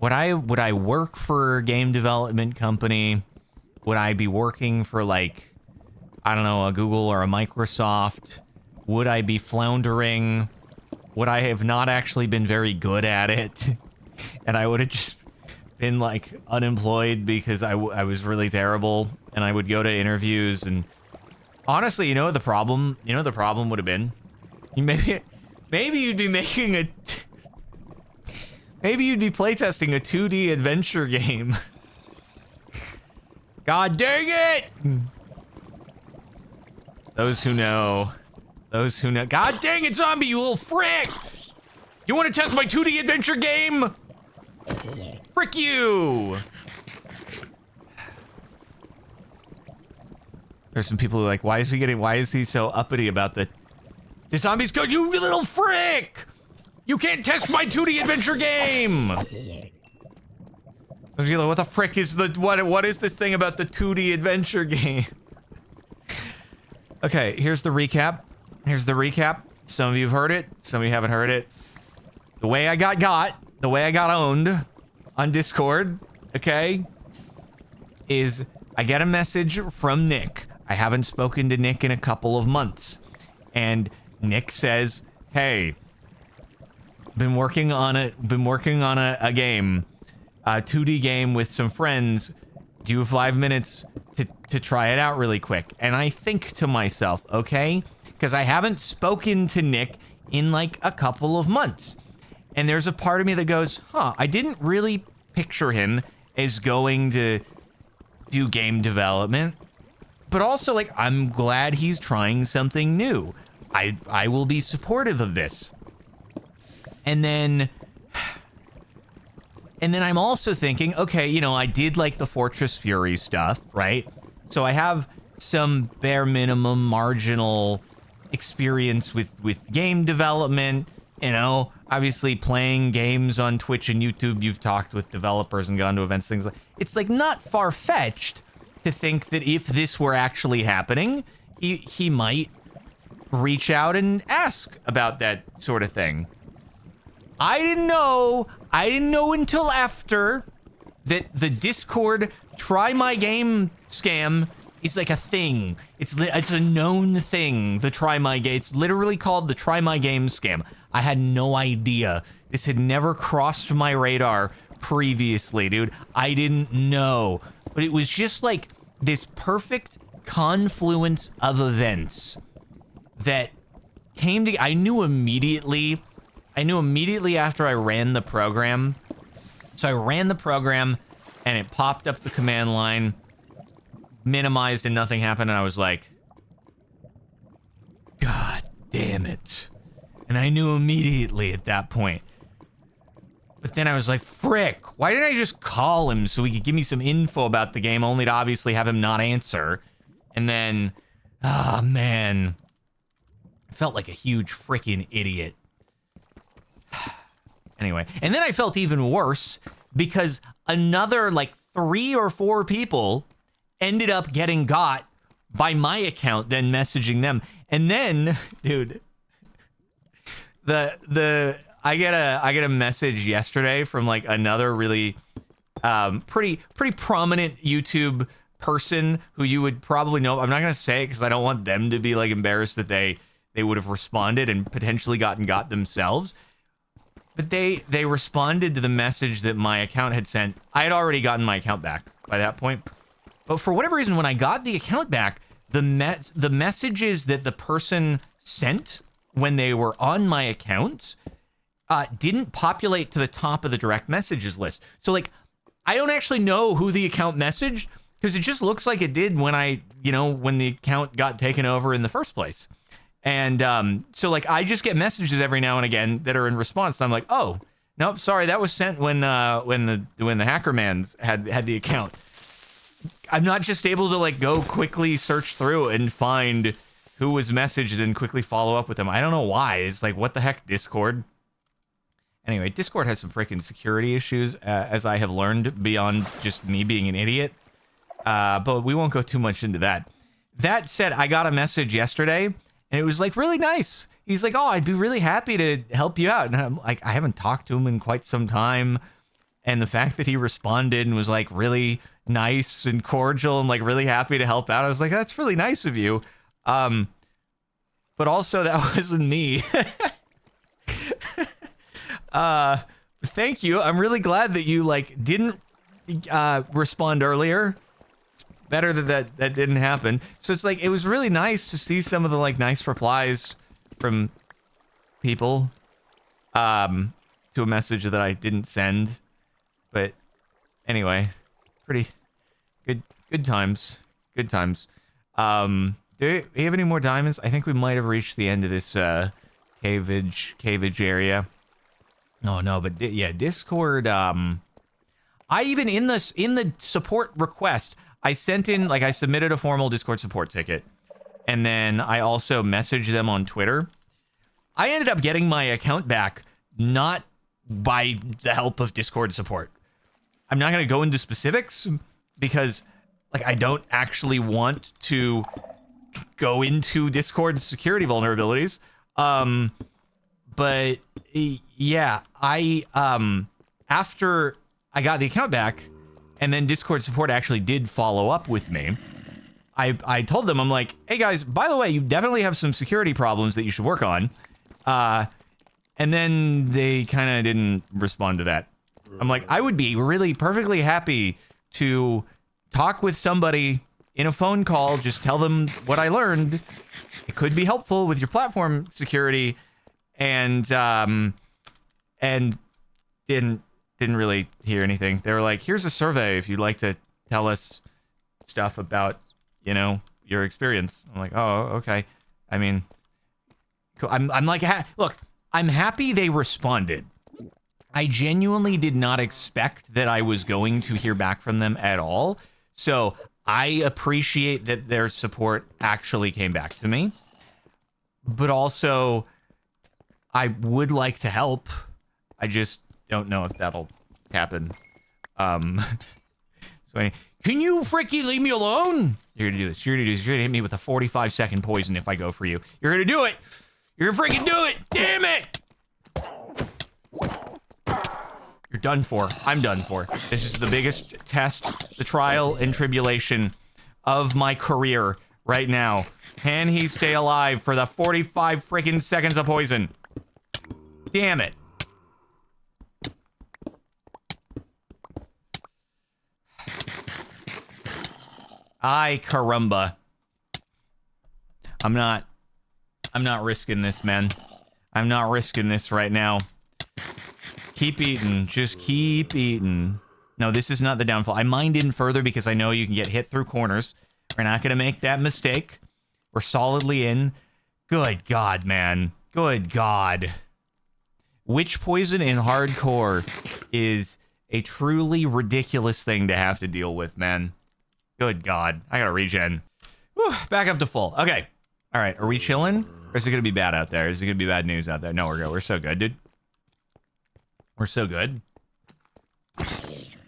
Would I work for a game development company? Would I be working for like, I don't know, a Google or a Microsoft? Would I be floundering? Would I have not actually been very good at it? And I would have just been like unemployed because I was really terrible, and I would go to interviews and honestly, you know what the problem would have been? Maybe you'd be making a... Maybe you'd be playtesting a 2D adventure game. God dang it! Those who know. God dang it, zombie, you little frick! You want to test my 2D adventure game? Frick you! There's some people who are like, why is he so uppity about the zombies go, you little frick! You can't test my 2D adventure game! So you're like, what the frick is what is this thing about the 2D adventure game? Okay, here's the recap. Some of you have heard it, some of you haven't heard it. The way I got owned on Discord, okay, is I get a message from Nick. I haven't spoken to Nick in a couple of months. And Nick says, hey, been working on a game, a 2D game with some friends. Do you have 5 minutes to try it out really quick? And I think to myself, okay, because I haven't spoken to Nick in like a couple of months. And there's a part of me that goes, I didn't really picture him as going to do game development. But also, like, I'm glad he's trying something new. I will be supportive of this. And then I'm also thinking, okay, you know, I did like the Fortress Fury stuff, right? So I have some bare minimum marginal experience with game development, you know, obviously playing games on Twitch and YouTube. You've talked with developers and gone to events, things like, it's like not far-fetched to think that if this were actually happening, he might reach out and ask about that sort of thing. I didn't know until after that the Discord try my game scam is like a thing. It's a known thing, the try my game. It's literally called the try my game scam. I had no idea. This had never crossed my radar previously, dude. I didn't know. But it was just like this perfect confluence of events that came to. I knew immediately after I ran the program. So I ran the program and it popped up the command line, minimized, and nothing happened. And I was like, God damn it. And I knew immediately at that point. But then I was like, frick, why didn't I just call him so he could give me some info about the game, only to obviously have him not answer? And then, oh man, I felt like a huge freaking idiot. Anyway, and then I felt even worse because another like 3 or 4 people ended up getting got by my account, then messaging them. And then, dude, I get a message yesterday from like another really pretty prominent YouTube person who you would probably know. I'm not gonna say it because I don't want them to be like embarrassed that they would have responded and potentially got themselves. But they responded to the message that my account had sent. I had already gotten my account back by that point. But for whatever reason, when I got the account back, the messages that the person sent when they were on my account didn't populate to the top of the direct messages list. So like, I don't actually know who the account messaged because it just looks like it did when when the account got taken over in the first place. And so like, I just get messages every now and again that are in response. And I'm like, oh, nope, sorry, that was sent when the Hackermans had the account. I'm not just able to like go quickly search through and find who was messaged and quickly follow up with them. I don't know why. It's like, what the heck, Discord? Anyway, Discord has some freaking security issues, as I have learned, beyond just me being an idiot. But we won't go too much into that. That said, I got a message yesterday, and it was like really nice. He's like, oh, I'd be really happy to help you out. And I'm like, I haven't talked to him in quite some time. And the fact that he responded and was like really nice and cordial and like really happy to help out, I was like, that's really nice of you. But also that wasn't me. Thank you. I'm really glad that you like didn't respond earlier. It's better that didn't happen. So it's like, it was really nice to see some of the like nice replies from people to a message that I didn't send. But anyway, pretty good times. Good times. Do you have any more diamonds? I think we might have reached the end of this caveage area. Oh no, but yeah, Discord. I even in the support request, I sent in I submitted a formal Discord support ticket, and then I also messaged them on Twitter. I ended up getting my account back not by the help of Discord support. I'm not gonna go into specifics because I don't actually want to go into Discord security vulnerabilities. But yeah, after I got the account back and then Discord support actually did follow up with me, I told them, I'm like, hey guys, by the way, you definitely have some security problems that you should work on. And then they kind of didn't respond to that. I'm like, I would be really perfectly happy to talk with somebody in a phone call, just tell them what I learned. It could be helpful with your platform security. And didn't really hear anything. They were like, here's a survey if you'd like to tell us stuff about, your experience. I'm like, oh, okay. I mean, cool. I'm like, look, I'm happy they responded. I genuinely did not expect that I was going to hear back from them at all. So I appreciate that their support actually came back to me. But also, I would like to help. I just don't know if that'll happen. So can you freaking leave me alone? You're gonna do this. You're gonna hit me with a 45-second poison if I go for you. You're gonna do it. You're gonna freaking do it. Damn it. You're done for. I'm done for. This is the biggest test, the trial and tribulation of my career right now. Can he stay alive for the 45 freaking seconds of poison? Damn it. Ay, caramba. I'm not risking this, man. I'm not risking this right now. Keep eating. Just keep eating. No, this is not the downfall. I mined in further because I know you can get hit through corners. We're not going to make that mistake. We're solidly in. Good God, man. Good God. Witch poison in hardcore is a truly ridiculous thing to have to deal with, man. Good God. I gotta regen. Whew, back up to full. Okay. All right. Are we chilling? Or is it gonna be bad out there? Is it gonna be bad news out there? No, we're good. We're so good, dude. We're so good.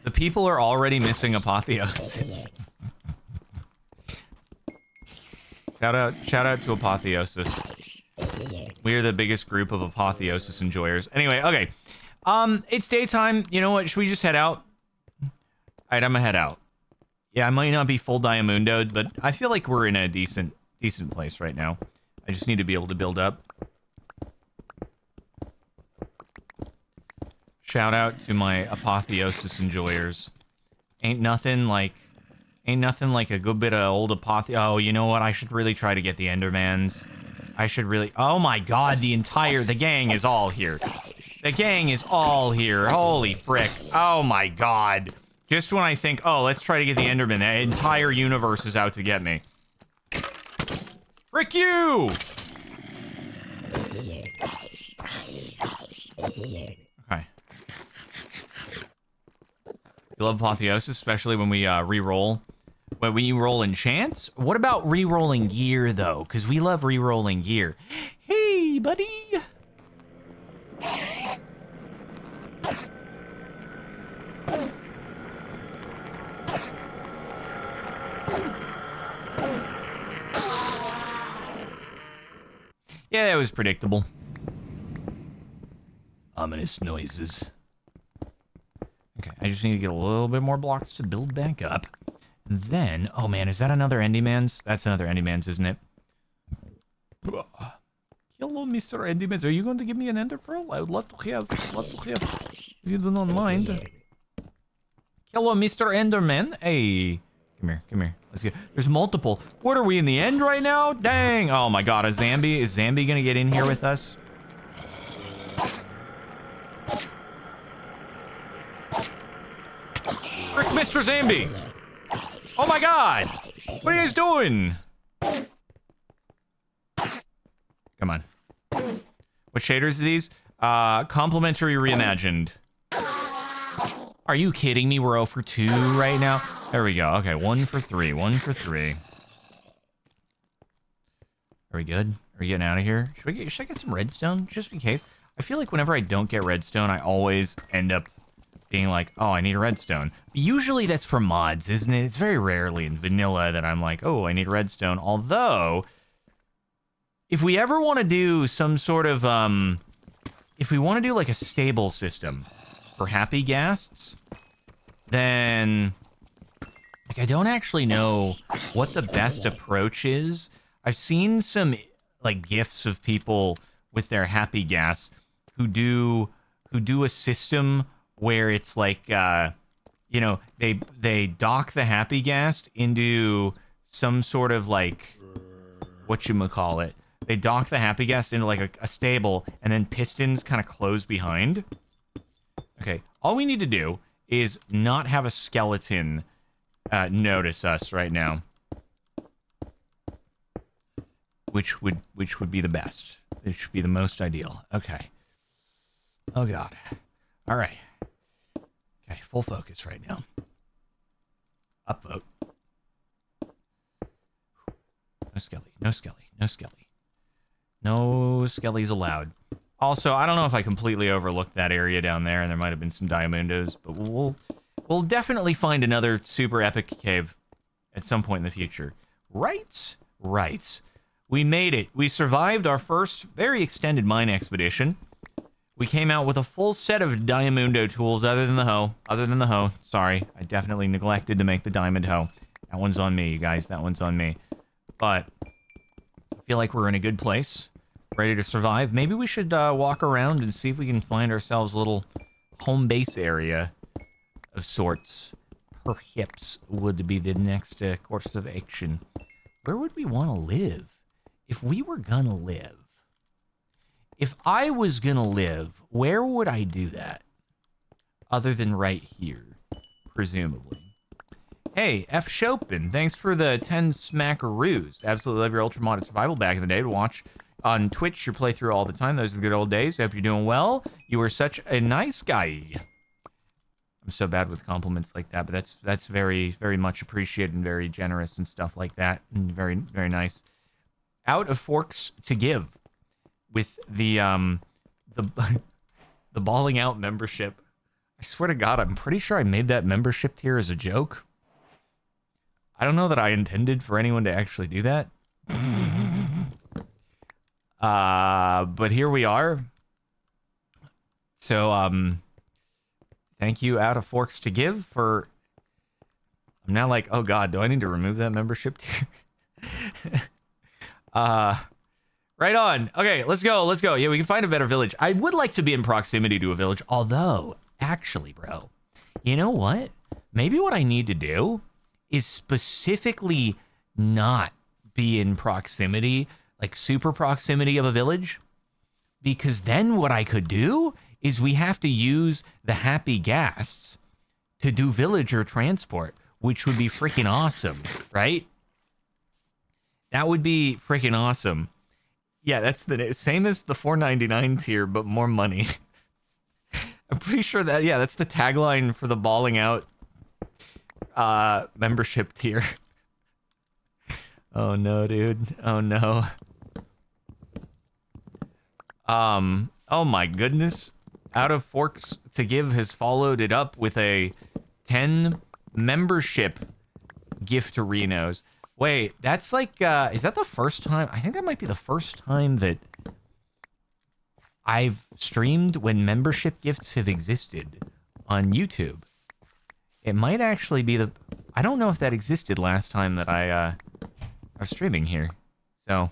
The people are already missing Apotheosis. Shout out to Apotheosis. We are the biggest group of Apotheosis enjoyers. Anyway, okay. It's daytime. You know what? Should we just head out? All right, I'm gonna head out. Yeah, I might not be full Diamundoed, but I feel like we're in a decent place right now. I just need to be able to build up. Shout out to my Apotheosis enjoyers. Ain't nothing like a good bit of old Apotheosis. Oh, you know what? I should really try to get the Endermans. I should really... Oh my God, the gang is all here. The gang is all here. Holy frick. Oh my God. Just when I think, oh, let's try to get the Enderman, the entire universe is out to get me. Frick you! Okay. You love Apotheosis, especially when we re-roll. When we roll enchants? What about re-rolling gear, though? Because we love re-rolling gear. Hey, buddy! Yeah, that was predictable. Ominous noises. Okay, I just need to get a little bit more blocks to build back up. And then, oh man, is that another Endyman's? That's another Endyman's, isn't it? Hello, Mr. Endyman's. Are you going to give me an Ender Pearl? I would love to have. If you do not mind. Hello, Mr. Enderman. Hey. Come here. Let's go. There's multiple. What are we in the end right now? Dang. Oh my God, is Zambi gonna get in here with us? Frick, Mr. Zambi. Oh my God. What are you guys doing? Come on. What shaders are these? Complimentary reimagined. Are you kidding me? We're 0 for 2 right now. There we go. Okay, 1 for 3. 1 for 3. Are we good? Are we getting out of here? Should I get some redstone just in case? I feel like whenever I don't get redstone, I always end up being like, oh, I need a redstone. Usually that's for mods, isn't it? It's very rarely in vanilla that I'm like, oh, I need redstone. Although, if we ever want to do some sort of, if we want to do like a stable system for happy ghasts, then like I don't actually know what the best approach is. I've seen some like GIFs of people with their happy gas who do a system where it's like you know, they dock the happy gas into some sort of like whatchamacallit. They dock the happy gas into like a stable, and then pistons kind of close behind. Okay, all we need to do is not have a skeleton notice us right now, which would be the best. It should be the most ideal. Okay. Oh God. All right. Okay, full focus right now. Upvote. No skelly. No skelly. No skelly. No skellies allowed. Also, I don't know if I completely overlooked that area down there, and there might have been some Diamundos, but we'll definitely find another super epic cave at some point in the future. Right? Right. We made it. We survived our first very extended mine expedition. We came out with a full set of Diamundo tools other than the hoe. Sorry, I definitely neglected to make the diamond hoe. That one's on me, you guys. That one's on me. But I feel like we're in a good place. Ready to survive. Maybe we should walk around and see if we can find ourselves a little home base area of sorts. Perhaps would be the next course of action. Where would we want to live? If we were gonna live. If I was gonna live, where would I do that? Other than right here, presumably. Hey, F. Chopin, thanks for the 10 smackaroos. Absolutely love your Ultra Modded Survival back in the day. To watch on Twitch your playthrough all the time. Those are the good old days. Hope you're doing well. You were such a nice guy. I'm so bad with compliments like that, but that's very, very much appreciated and very generous and stuff like that. And very, very nice. Out of forks to give. With the balling out membership. I swear to God, I'm pretty sure I made that membership tier as a joke. I don't know that I intended for anyone to actually do that. But here we are. So, thank you, Out of Forks to Give, for... I'm now like, oh God, do I need to remove that membership tier? Right on. Okay, let's go. Yeah, we can find a better village. I would like to be in proximity to a village, although, actually, bro, you know what? Maybe what I need to do is specifically not be in proximity, like super proximity of a village, because then what I could do is we have to use the happy ghasts to do villager transport, which would be freaking awesome, right? That would be freaking awesome. Yeah, that's the same as the $4.99 tier, but more money. I'm pretty sure that, yeah, that's the tagline for the balling out membership tier. Oh no, dude. Oh no. Oh my goodness. Out of Forks to Give has followed it up with a 10 membership gift-arinos. Wait, that's like, is that the first time? I think that might be the first time that I've streamed when membership gifts have existed on YouTube. It might actually be the... I don't know if that existed last time that I was streaming here. So,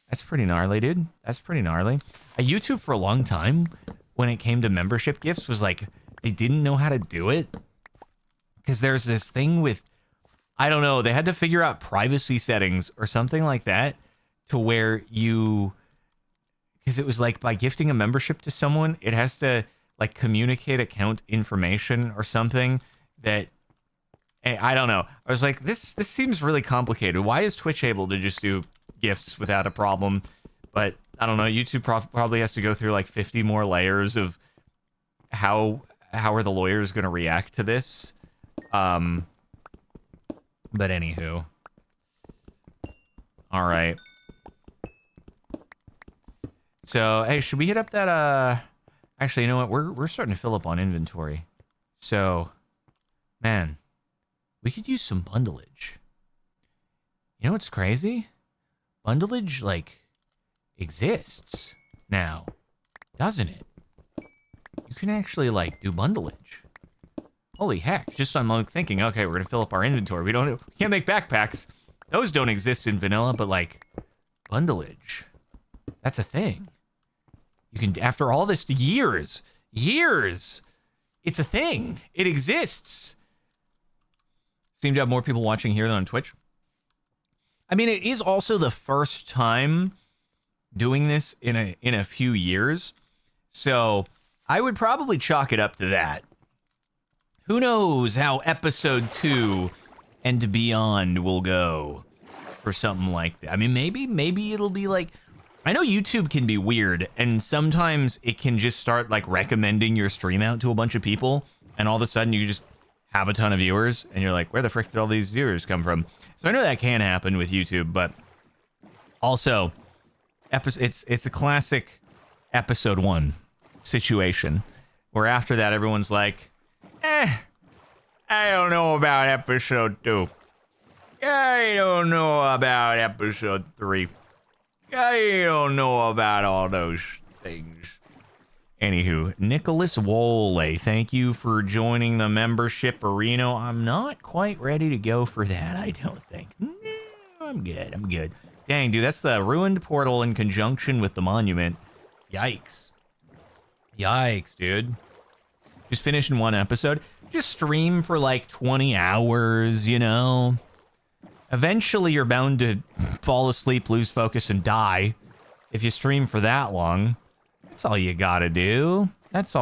that's pretty gnarly, dude. That's pretty gnarly. YouTube for a long time, when it came to membership gifts, was like, they didn't know how to do it. Because there's this thing with... I don't know, they had to figure out privacy settings or something like that to where you, because it was like by gifting a membership to someone, it has to like communicate account information or something that, I don't know. I was like, this seems really complicated. Why is Twitch able to just do gifts without a problem? But I don't know, YouTube probably has to go through like 50 more layers of how are the lawyers going to react to this? But anywho. All right. So, hey, should we hit up that, actually, you know what? We're starting to fill up on inventory. So, man, we could use some bundleage. You know what's crazy? Bundleage, like, exists now, doesn't it? You can actually, like, do bundleage. Holy heck, just I'm like thinking, okay, we're gonna fill up our inventory. We can't make backpacks. Those don't exist in vanilla, but like, bundleage. That's a thing. You can, after all this years, it's a thing. It exists. Seem to have more people watching here than on Twitch. I mean, it is also the first time doing this in a few years. So I would probably chalk it up to that. Who knows how episode 2 and beyond will go for something like that. I mean, maybe it'll be like, I know YouTube can be weird, and sometimes it can just start like recommending your stream out to a bunch of people, and all of a sudden you just have a ton of viewers, and you're like, where the frick did all these viewers come from? So I know that can happen with YouTube, but also, it's a classic episode 1 situation, where after that everyone's like, I don't know about episode 2. I don't know about episode 3. I don't know about all those things. Anywho, Nicholas Wole, thank you for joining the membership arena. I'm not quite ready to go for that, I don't think. No, I'm good. Dang, dude, that's the ruined portal in conjunction with the monument. Yikes, dude. Just finishing one episode. Just stream for like 20 hours, you know? Eventually, you're bound to fall asleep, lose focus, and die if you stream for that long. That's all you gotta do. Is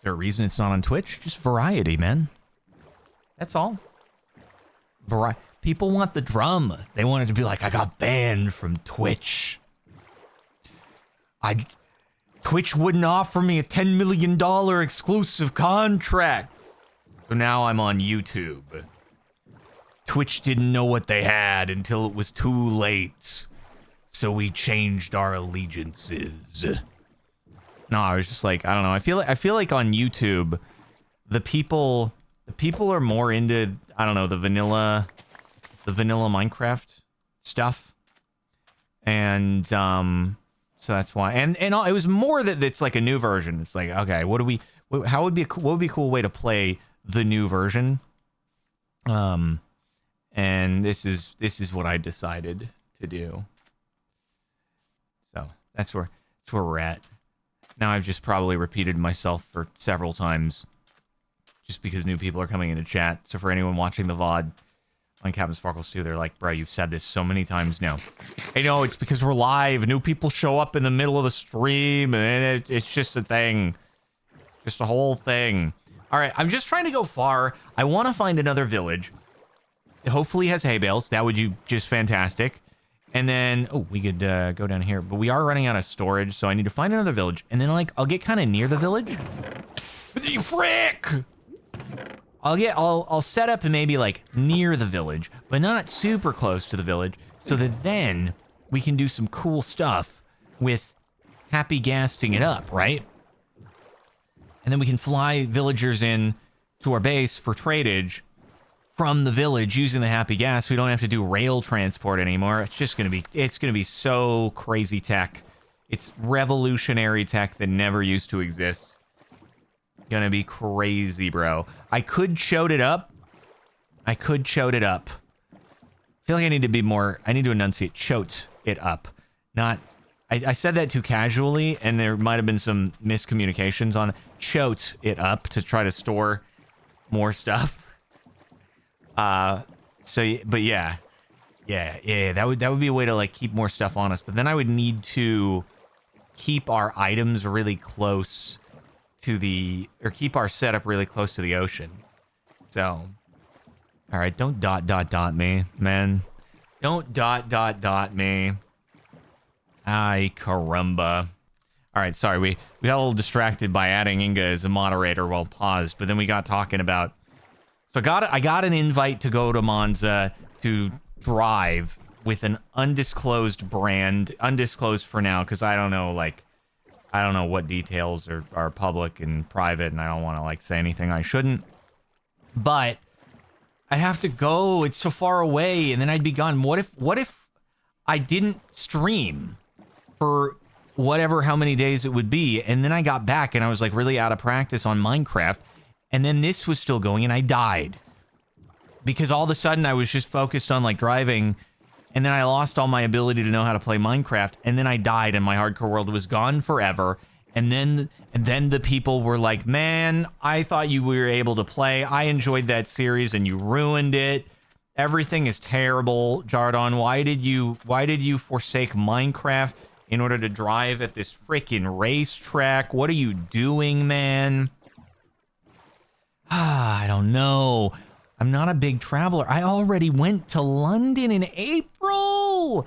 there a reason it's not on Twitch? Just variety, man. That's all. People want the drum. They want it to be like, I got banned from Twitch. Twitch wouldn't offer me a $10 million exclusive contract. So now I'm on YouTube. Twitch didn't know what they had until it was too late. So we changed our allegiances. No, I was just like, I don't know. I feel like on YouTube, the people are more into, I don't know, the vanilla Minecraft stuff. And so that's why. And it was more that it's like a new version. It's like, okay, what would be a cool way to play the new version? And this is what I decided to do. So that's where we're at. Now I've just probably repeated myself for several times just because new people are coming into chat. So for anyone watching the VOD on Captain Sparkles 2, they're like, bro, you've said this so many times now. I know, it's because we're live. New people show up in the middle of the stream, and it's just a thing. It's just a whole thing. All right, I'm just trying to go far. I want to find another village. It hopefully has hay bales. That would be just fantastic. And then, oh, we could go down here. But we are running out of storage, so I need to find another village. And then, like, I'll get kind of near the village. Frick! I'll set up maybe, like, near the village, but not super close to the village, so that then we can do some cool stuff with happy gassing it up, right? And then we can fly villagers in to our base for tradeage from the village using the happy gas. We don't have to do rail transport anymore. It's just gonna be so crazy tech. It's revolutionary tech that never used to exist. Gonna be crazy, bro. I could chote it up. I feel like I need to enunciate chote it up. Not, I said that too casually, and there might have been some miscommunications on chote it up to try to store more stuff. But yeah, that would be a way to like keep more stuff on us. But then I would need to keep our items really close to keep our setup really close to the ocean. So, all right, don't ... me, man. Don't ... me. Ay, caramba. All right, sorry, we got a little distracted by adding Inga as a moderator while paused, but then we got talking about. So I got an invite to go to Monza to drive with an undisclosed brand, undisclosed for now, because I don't know what details are public and private, and I don't want to like say anything I shouldn't. But I have to go. It's so far away, and then I'd be gone. What if I didn't stream for how many days it would be, and then I got back and I was like really out of practice on Minecraft. And then this was still going, and I died. Because all of a sudden, I was just focused on, like, driving, and then I lost all my ability to know how to play Minecraft, and then I died, and my hardcore world was gone forever. And then the people were like, man, I thought you were able to play. I enjoyed that series, and you ruined it. Everything is terrible, Jardon. Why did you forsake Minecraft in order to drive at this freaking racetrack? What are you doing, man? I don't know. I'm not a big traveler. I already went to London in April.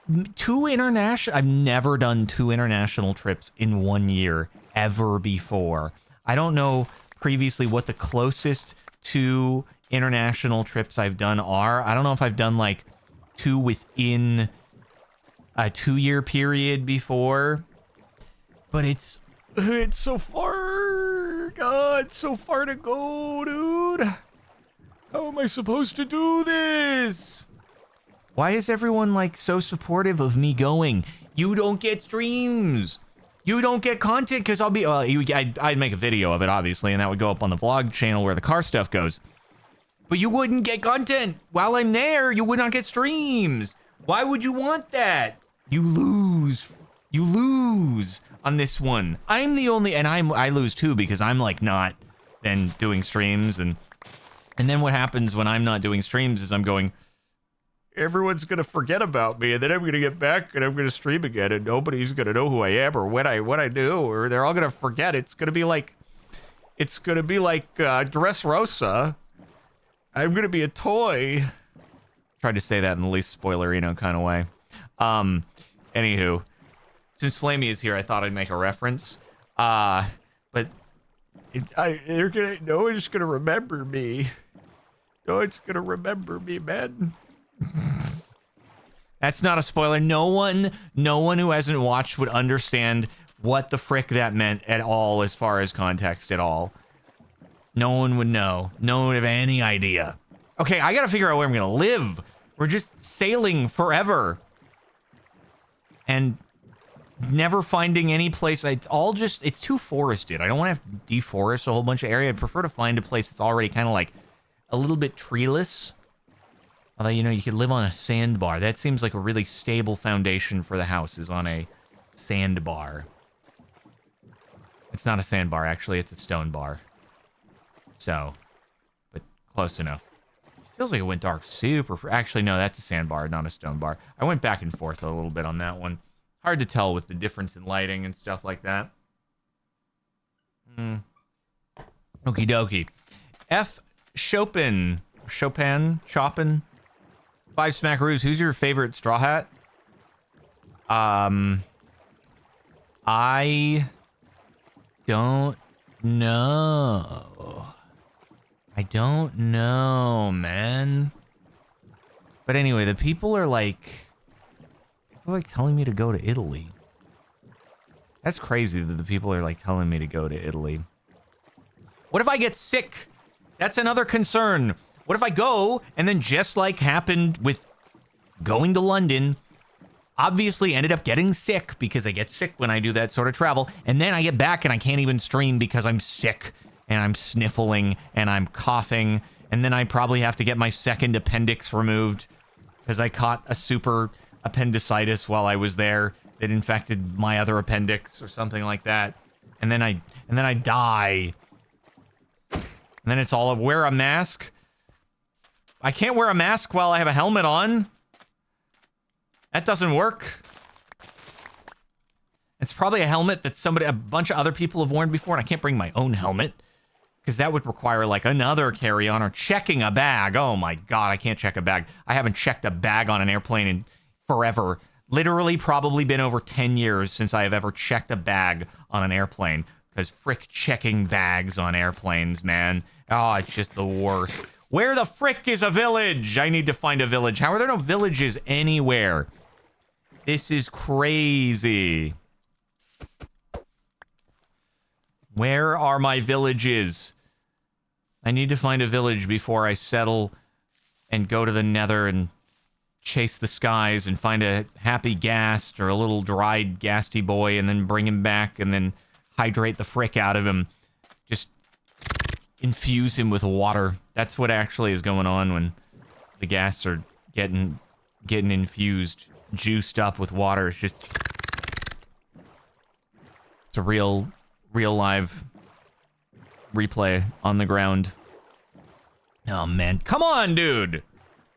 I've never done 2 international trips in 1 year ever before. I don't know previously what the closest 2 international trips I've done are. I don't know if I've done like 2 within a 2-year period before, but it's so far. God, so far to go, dude. How am I supposed to do this? Why is everyone like so supportive of me going? You don't get streams. You don't get content because I'll be, I'd make a video of it, obviously, and that would go up on the vlog channel where the car stuff goes. But you wouldn't get content. While I'm there, you would not get streams. Why would you want that? You lose. You lose on this one. I'm the only, and I lose too because I'm like not then doing streams. And then what happens when I'm not doing streams is I'm going, everyone's going to forget about me, and then I'm going to get back and I'm going to stream again, and nobody's going to know who I am or what I do, or they're all going to forget. It's going to be like Dressrosa. I'm going to be a toy. Tried to say that in the least spoiler, kind of way. Anywho, since Flamey is here, I thought I'd make a reference. But no one's going to remember me. No one's going to remember me, man. That's not a spoiler. No one who hasn't watched would understand what the frick that meant at all as far as context at all. No one would know. No one would have any idea. Okay, I gotta figure out where I'm gonna live. We're just sailing forever. And never finding any place. It's too forested. I don't want to have to deforest a whole bunch of area. I'd prefer to find a place that's already kind of like a little bit treeless. Although, you could live on a sandbar. That seems like a really stable foundation for the house, is on a sandbar. It's not a sandbar, actually. It's a stone bar. So, but close enough. Feels like it went dark actually, no, that's a sandbar, not a stone bar. I went back and forth a little bit on that one. Hard to tell with the difference in lighting and stuff like that. Okie dokie. F. Chopin. 5 Smackaroos. Who's your favorite Straw Hat? I don't know. I don't know, man. But anyway, the people are like telling me to go to Italy. That's crazy that the people are like telling me to go to Italy. What if I get sick? That's another concern. What if I go and then just like happened with going to London, obviously ended up getting sick because I get sick when I do that sort of travel. And then I get back and I can't even stream because I'm sick and I'm sniffling and I'm coughing. And then I probably have to get my second appendix removed because I caught a super appendicitis while I was there that infected my other appendix or something like that. And then I die. And then it's all wear a mask. I can't wear a mask while I have a helmet on. That doesn't work. It's probably a helmet that a bunch of other people have worn before, and I can't bring my own helmet because that would require like another carry-on or checking a bag. Oh my God, I can't check a bag. I haven't checked a bag on an airplane in forever. Literally probably been over 10 years since I have ever checked a bag on an airplane because frick checking bags on airplanes, man. Oh, it's just the worst. Where the frick is a village? I need to find a village. How are there no villages anywhere? This is crazy. Where are my villages? I need to find a village before I settle and go to the nether and chase the skies and find a happy ghast or a little dried ghasty boy and then bring him back and then hydrate the frick out of him. Just infuse him with water. That's what actually is going on when the ghasts are getting infused, juiced up with water. It's a real live replay on the ground. Oh man, come on, dude.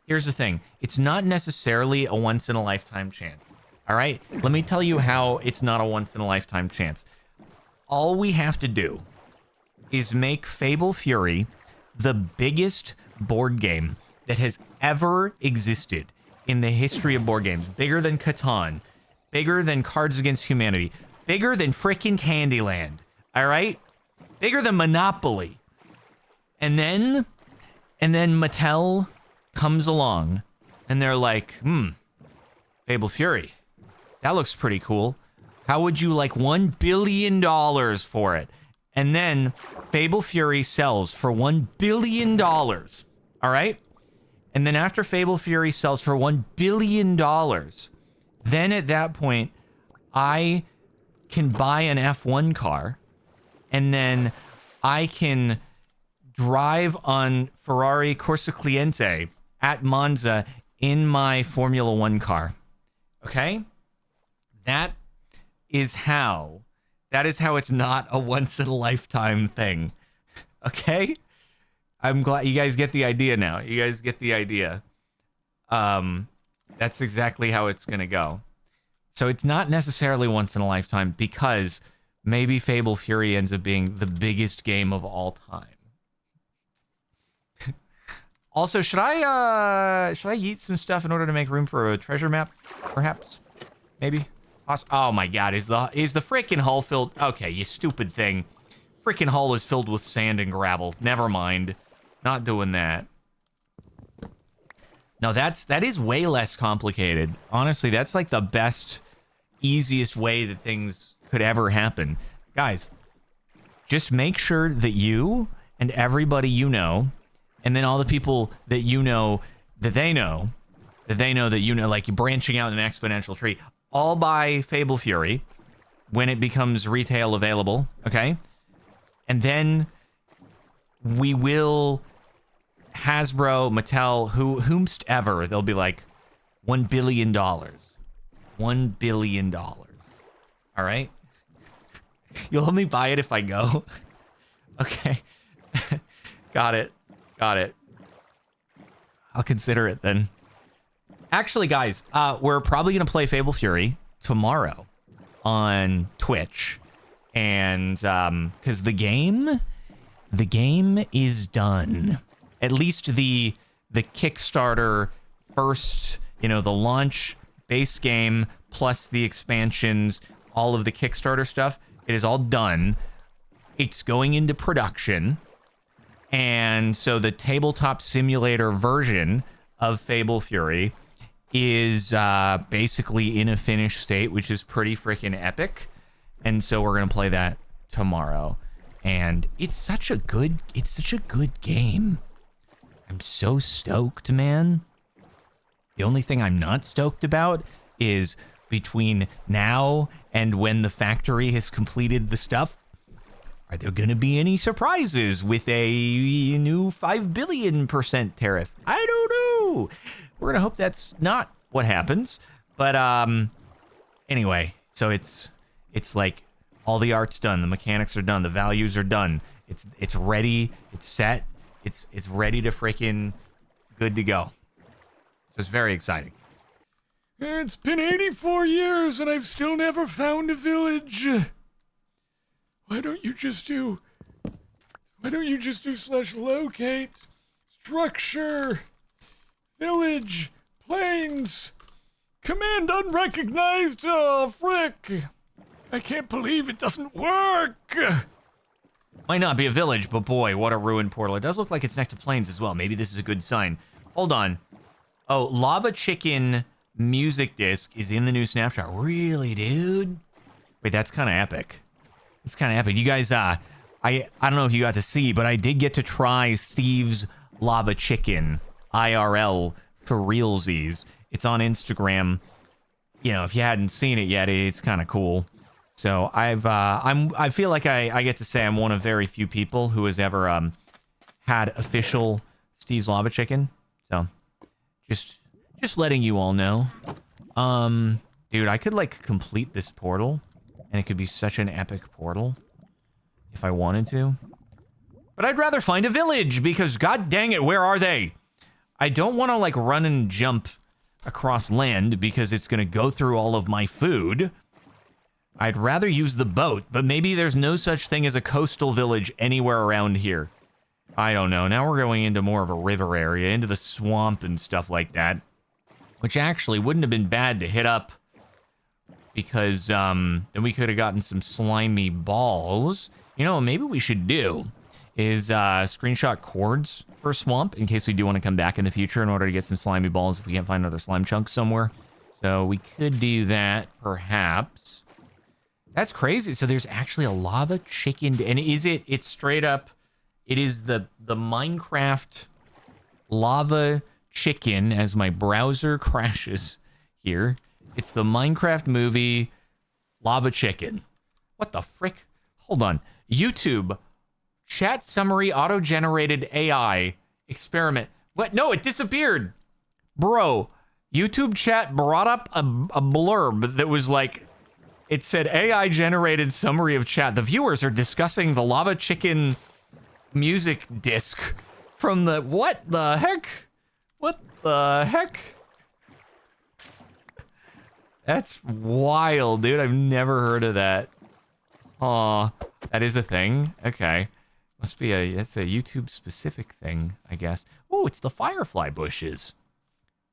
Here's the thing. It's not necessarily a once in a lifetime chance. All right? Let me tell you how it's not a once in a lifetime chance. All we have to do is make Fable Fury the biggest board game that has ever existed in the history of board games. Bigger than Catan, bigger than Cards Against Humanity, bigger than frickin' Candyland. All right? Bigger than Monopoly. And then Mattel comes along and they're like, Fable Fury, that looks pretty cool. How would you like $1 billion for it? And then Fable Fury sells for $1 billion. All right? And then after Fable Fury sells for $1 billion, then at that point, I can buy an F1 car, and then I can drive on Ferrari Corsa Cliente at Monza in my Formula One car. Okay? That is how it's not a once-in-a-lifetime thing. Okay? I'm glad you guys get the idea now. You guys get the idea. That's exactly how it's going to go. So it's not necessarily once in a lifetime because maybe Fable Fury ends up being the biggest game of all time. Also, should I yeet some stuff in order to make room for a treasure map? Perhaps? Maybe? Oh my god, is the freaking hull filled? Okay, you stupid thing. Freaking hull is filled with sand and gravel. Never mind. Not doing that. No, that is way less complicated. Honestly, that's like the best, easiest way that things could ever happen. Guys, just make sure that you and everybody you know, and then all the people that you know that they know that you know, like you're branching out in an exponential tree, all buy Fable Fury when it becomes retail available, okay? And then we will Hasbro, Mattel, whomst ever, they'll be like $1 billion. $1 billion. All right? You'll only buy it if I go. Okay. Got it. I'll consider it then. Actually, guys, we're probably going to play Fable Fury tomorrow on Twitch. And because the game is done. At least the Kickstarter first, the launch base game plus the expansions, all of the Kickstarter stuff, it is all done. It's going into production. And so the tabletop simulator version of Fable Fury is basically in a finished state, which is pretty freaking epic. And so we're going to play that tomorrow. And it's such a good game. I'm so stoked, man. The only thing I'm not stoked about is between now and when the factory has completed the stuff, are there going to be any surprises with a new 5 billion% tariff? I don't know. We're going to hope that's not what happens. But anyway, so it's like all the art's done, the mechanics are done, the values are done. It's ready, it's set, it's ready to freaking good to go. So it's very exciting. It's been 84 years and I've still never found a village. Why don't you just do /locate structure village plains command unrecognized? Oh frick, I can't believe it doesn't work. Might not be a village, but boy, what a ruined portal. It does look like it's next to plains as well. Maybe this is a good sign. Hold on. Oh, Lava Chicken music disc is in the new snapshot. Really, dude? Wait, that's kind of epic. It's kind of epic. You guys, I don't know if you got to see, but I did get to try Steve's Lava Chicken IRL for realsies. It's on Instagram. If you hadn't seen it yet, it's kind of cool. So I feel like I get to say I'm one of very few people who has ever had official Steve's Lava Chicken. So just letting you all know. Dude, I could like complete this portal and it could be such an epic portal if I wanted to. But I'd rather find a village because god dang it, where are they? I don't want to like run and jump across land because it's going to go through all of my food. I'd rather use the boat, but maybe there's no such thing as a coastal village anywhere around here. I don't know. Now we're going into more of a river area, into the swamp and stuff like that, which actually wouldn't have been bad to hit up because then we could have gotten some slimy balls. Maybe we should do is screenshot chords for swamp in case we do want to come back in the future in order to get some slimy balls if we can't find another slime chunk somewhere. So we could do that, perhaps. That's crazy. So there's actually a lava chicken. And it's straight up, it is the Minecraft lava chicken as my browser crashes here. It's the Minecraft movie Lava Chicken. What the frick? Hold on. YouTube. Chat summary auto-generated AI experiment. What? No, it disappeared. Bro, YouTube chat brought up a blurb that was like, it said AI generated summary of chat. The viewers are discussing the Lava Chicken music disc from the, what the heck? What the heck? That's wild, dude. I've never heard of that. Aw, that is a thing. Okay. Must be that's a YouTube specific thing, I guess. Oh, it's the firefly bushes.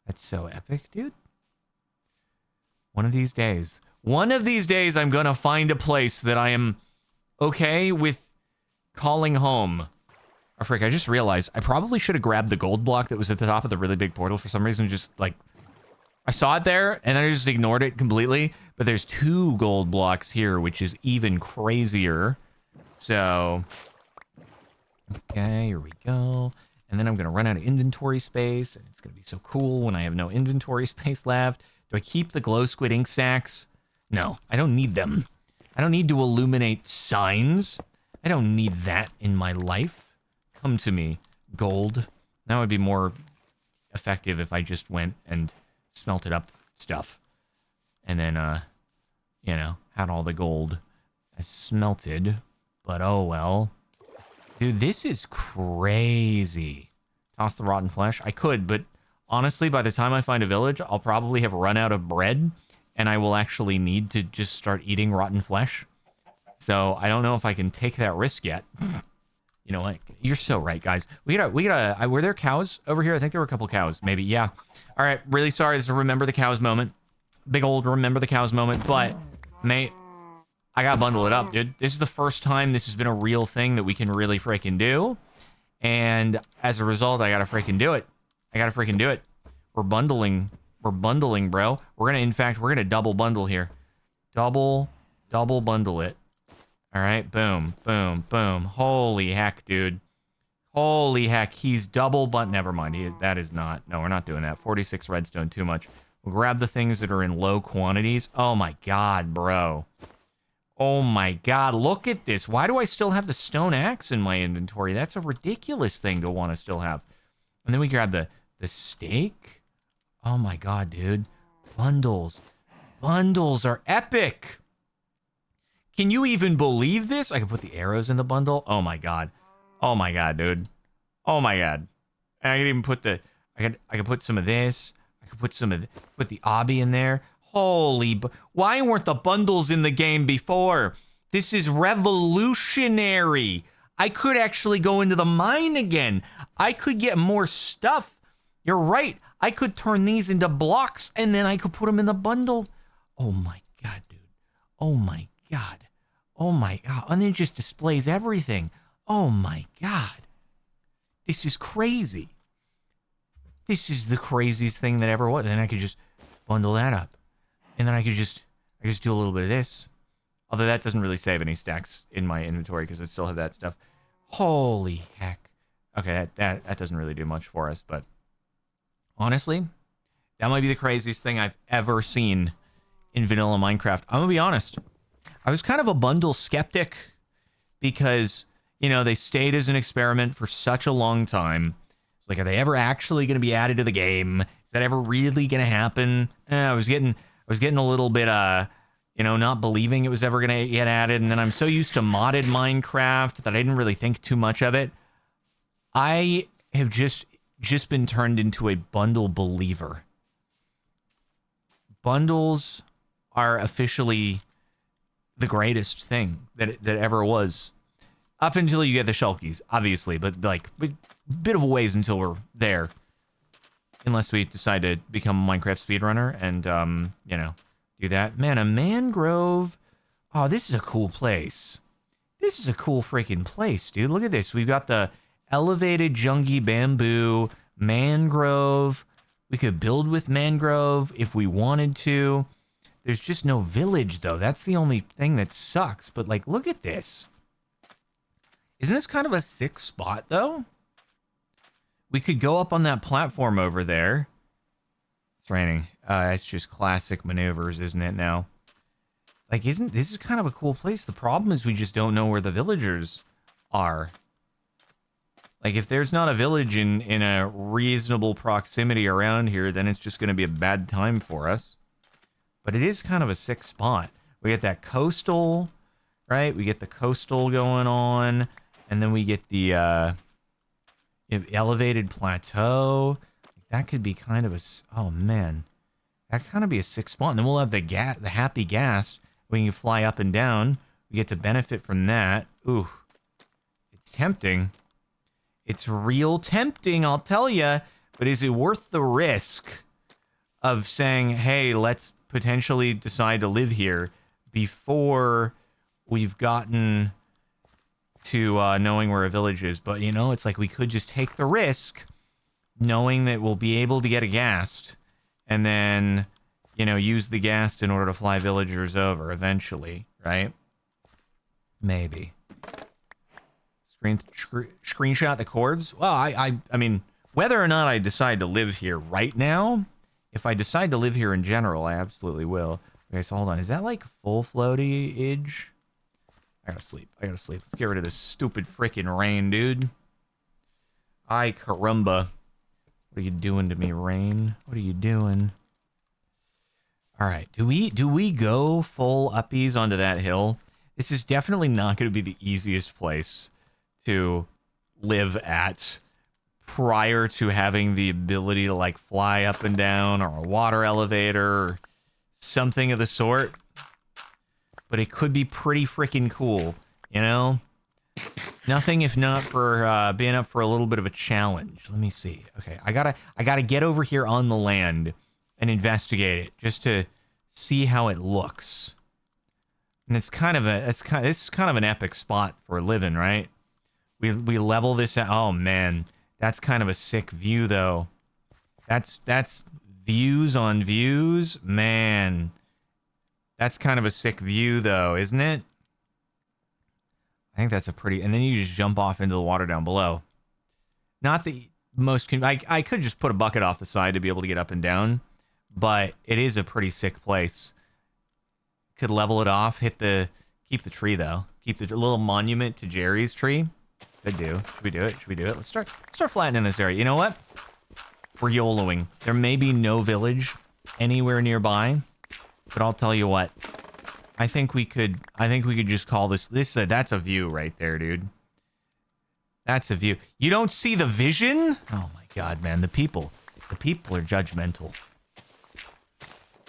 That's so epic, dude. One of these days, I'm gonna find a place that I am okay with calling home. Oh, frick, I just realized I probably should have grabbed the gold block that was at the top of the really big portal for some reason. Just like, I saw it there and then I just ignored it completely. But there's 2 gold blocks here, which is even crazier. So, okay, here we go. And then I'm gonna run out of inventory space, and it's gonna be so cool when I have no inventory space left. Do I keep the glow squid ink sacks? No, I don't need them. I don't need to illuminate signs. I don't need that in my life. Come to me, gold. That would be more effective if I just went and smelted up stuff. And then, you know, had all the gold I smelted. But oh well. Dude, this is crazy. Toss the rotten flesh. I could, but honestly, by the time I find a village, I'll probably have run out of bread, and I will actually need to just start eating rotten flesh. So I don't know if I can take that risk yet. You know what? You're so right, guys. We gotta, were there cows over here? I think there were a couple cows, maybe. Yeah. All right. Really sorry. This is a remember the cows moment. Big old remember the cows moment. But, mate, I gotta bundle it up, dude. This is the first time this has been a real thing that we can really freaking do. And as a result, I gotta freaking do it. We're bundling, bro. In fact, we're gonna double bundle here. Double bundle it. All right, boom, boom, boom. Holy heck, dude. Holy heck, he's double never mind, that is not. No, we're not doing that. 46 redstone, too much. We'll grab the things that are in low quantities. Oh my god, bro. Oh my god, look at this. Why do I still have the stone axe in my inventory? That's a ridiculous thing to want to still have. And then we grab the steak. Oh my god, dude. Bundles. Bundles are epic. Can you even believe this? I can put the arrows in the bundle. Oh my god. Oh my god, dude. Oh my god. And I can even put I could put some of this. I could put put the obby in there. Holy, why weren't the bundles in the game before? This is revolutionary. I could actually go into the mine again. I could get more stuff. You're right. I could turn these into blocks and then I could put them in the bundle. Oh my god, dude. Oh my god. Oh my god. And then it just displays everything. Oh my god. This is crazy. This is the craziest thing that ever was. And then I could just bundle that up. And then I just do a little bit of this. Although that doesn't really save any stacks in my inventory because I still have that stuff. Holy heck. Okay, that doesn't really do much for us, but honestly, that might be the craziest thing I've ever seen in vanilla Minecraft. I'm gonna be honest. I was kind of a bundle skeptic because, you know, they stayed as an experiment for such a long time. It's like, are they ever actually going to be added to the game? Is that ever really going to happen? I was getting a little bit, you know, not believing it was ever going to get added. And then I'm so used to modded Minecraft that I didn't really think too much of it. I have just been turned into a bundle believer. Bundles are officially the greatest thing that ever was. Up until you get the shulkies, obviously, but like a bit of a ways until we're there. Unless we decide to become a Minecraft speedrunner and, you know, do that. Man, a mangrove. Oh, this is a cool place. This is a cool freaking place, dude. Look at this. We've got the elevated jungi bamboo mangrove. We could build with mangrove if we wanted to. There's just no village, though. That's the only thing that sucks. But, like, look at this. Isn't this kind of a sick spot, though? We could go up on that platform over there. It's raining. It's just classic maneuvers, isn't it now? Like, isn't this is kind of a cool place? The problem is we just don't know where the villagers are. Like, if there's not a village in a reasonable proximity around here, then it's just going to be a bad time for us. But it is kind of a sick spot. We get that coastal, right? We get the coastal going on. And then we get the elevated plateau. That could be kind of a... Oh, man. That kind of be a sick spot. And then we'll have the happy ghast. We can fly up and down. We get to benefit from that. Ooh. It's tempting. It's real tempting, I'll tell you. But is it worth the risk of saying, hey, let's potentially decide to live here before we've gotten to knowing where a village is? But, you know, it's like we could just take the risk knowing that we'll be able to get a ghast and then, you know, use the ghast in order to fly villagers over eventually, right? Maybe. Screenshot the chords? Well, I mean, whether or not I decide to live here right now, if I decide to live here in general, I absolutely will. Okay, so hold on. Is that like full floaty-age? I gotta sleep. Let's get rid of this stupid freaking rain, dude. Ay, caramba. What are you doing to me, rain? What are you doing? All right. Do we go full uppies onto that hill? This is definitely not going to be the easiest place to live at prior to having the ability to like fly up and down or a water elevator or something of the sort. But it could be pretty freaking cool, you know? Nothing if not for being up for a little bit of a challenge. Let me see. Okay, I gotta get over here on the land and investigate it just to see how it looks. And this is kind of an epic spot for living, right? We level this out. Oh man, that's kind of a sick view though. That's views on views, man. That's kind of a sick view though, isn't it? I think that's a pretty... And then you just jump off into the water down below. Not the most... I could just put a bucket off the side to be able to get up and down. But it is a pretty sick place. Could level it off. Keep the tree, though. Keep the little monument to Jerry's tree. Could do. Should we do it? Let's start flattening this area. You know what? We're YOLOing. There may be no village anywhere nearby. But I'll tell you what. I think we could just call this that's a view right there, dude. That's a view. You don't see the vision? Oh my god, man, the people are judgmental.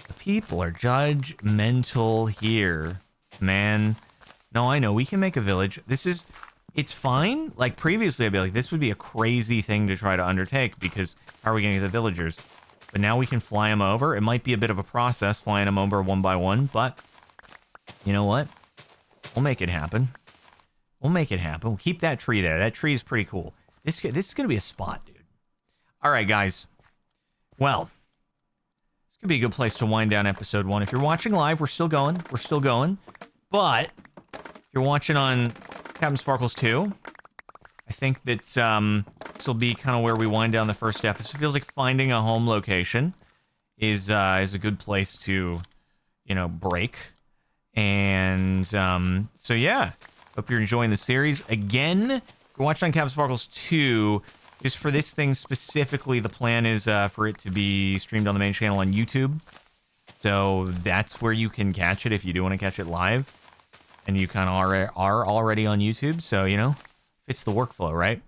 The people are judgmental here, man. No, I know we can make a village. It's fine. Like previously I'd be like, this would be a crazy thing to try to undertake because how are we going to get the villagers? But now we can fly them over. It might be a bit of a process flying them over one by one, but you know what? We'll make it happen. We'll keep that tree there. That tree is pretty cool. This is going to be a spot, dude. All right, guys. Well, this could be a good place to wind down episode 1. If you're watching live, we're still going. But if you're watching on CaptainSparklez 2, I think that this will be kind of where we wind down the first episode. It feels like finding a home location is a good place to, you know, break. And so yeah, hope you're enjoying the series. Again, if you're watching on CaptainSparklez 2, just for this thing specifically, the plan is for it to be streamed on the main channel on YouTube. So that's where you can catch it if you do want to catch it live. And you kind of are already on YouTube, so, you know, fits the workflow, right?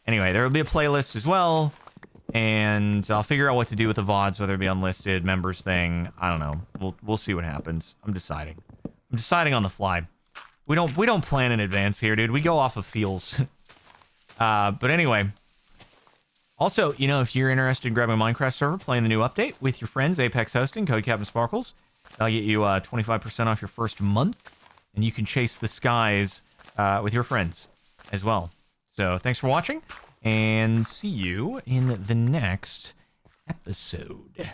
Anyway, there will be a playlist as well. And I'll figure out what to do with the VODs, whether it be unlisted, members thing. I don't know. We'll see what happens. I'm deciding on the fly. We don't plan in advance here, dude. We go off of feels. But anyway. Also, you know, if you're interested in grabbing a Minecraft server, playing the new update with your friends, Apex Hosting, code CaptainSparklez, that'll get you 25% off your first month, and you can chase the skies with your friends as well. So thanks for watching, and see you in the next episode.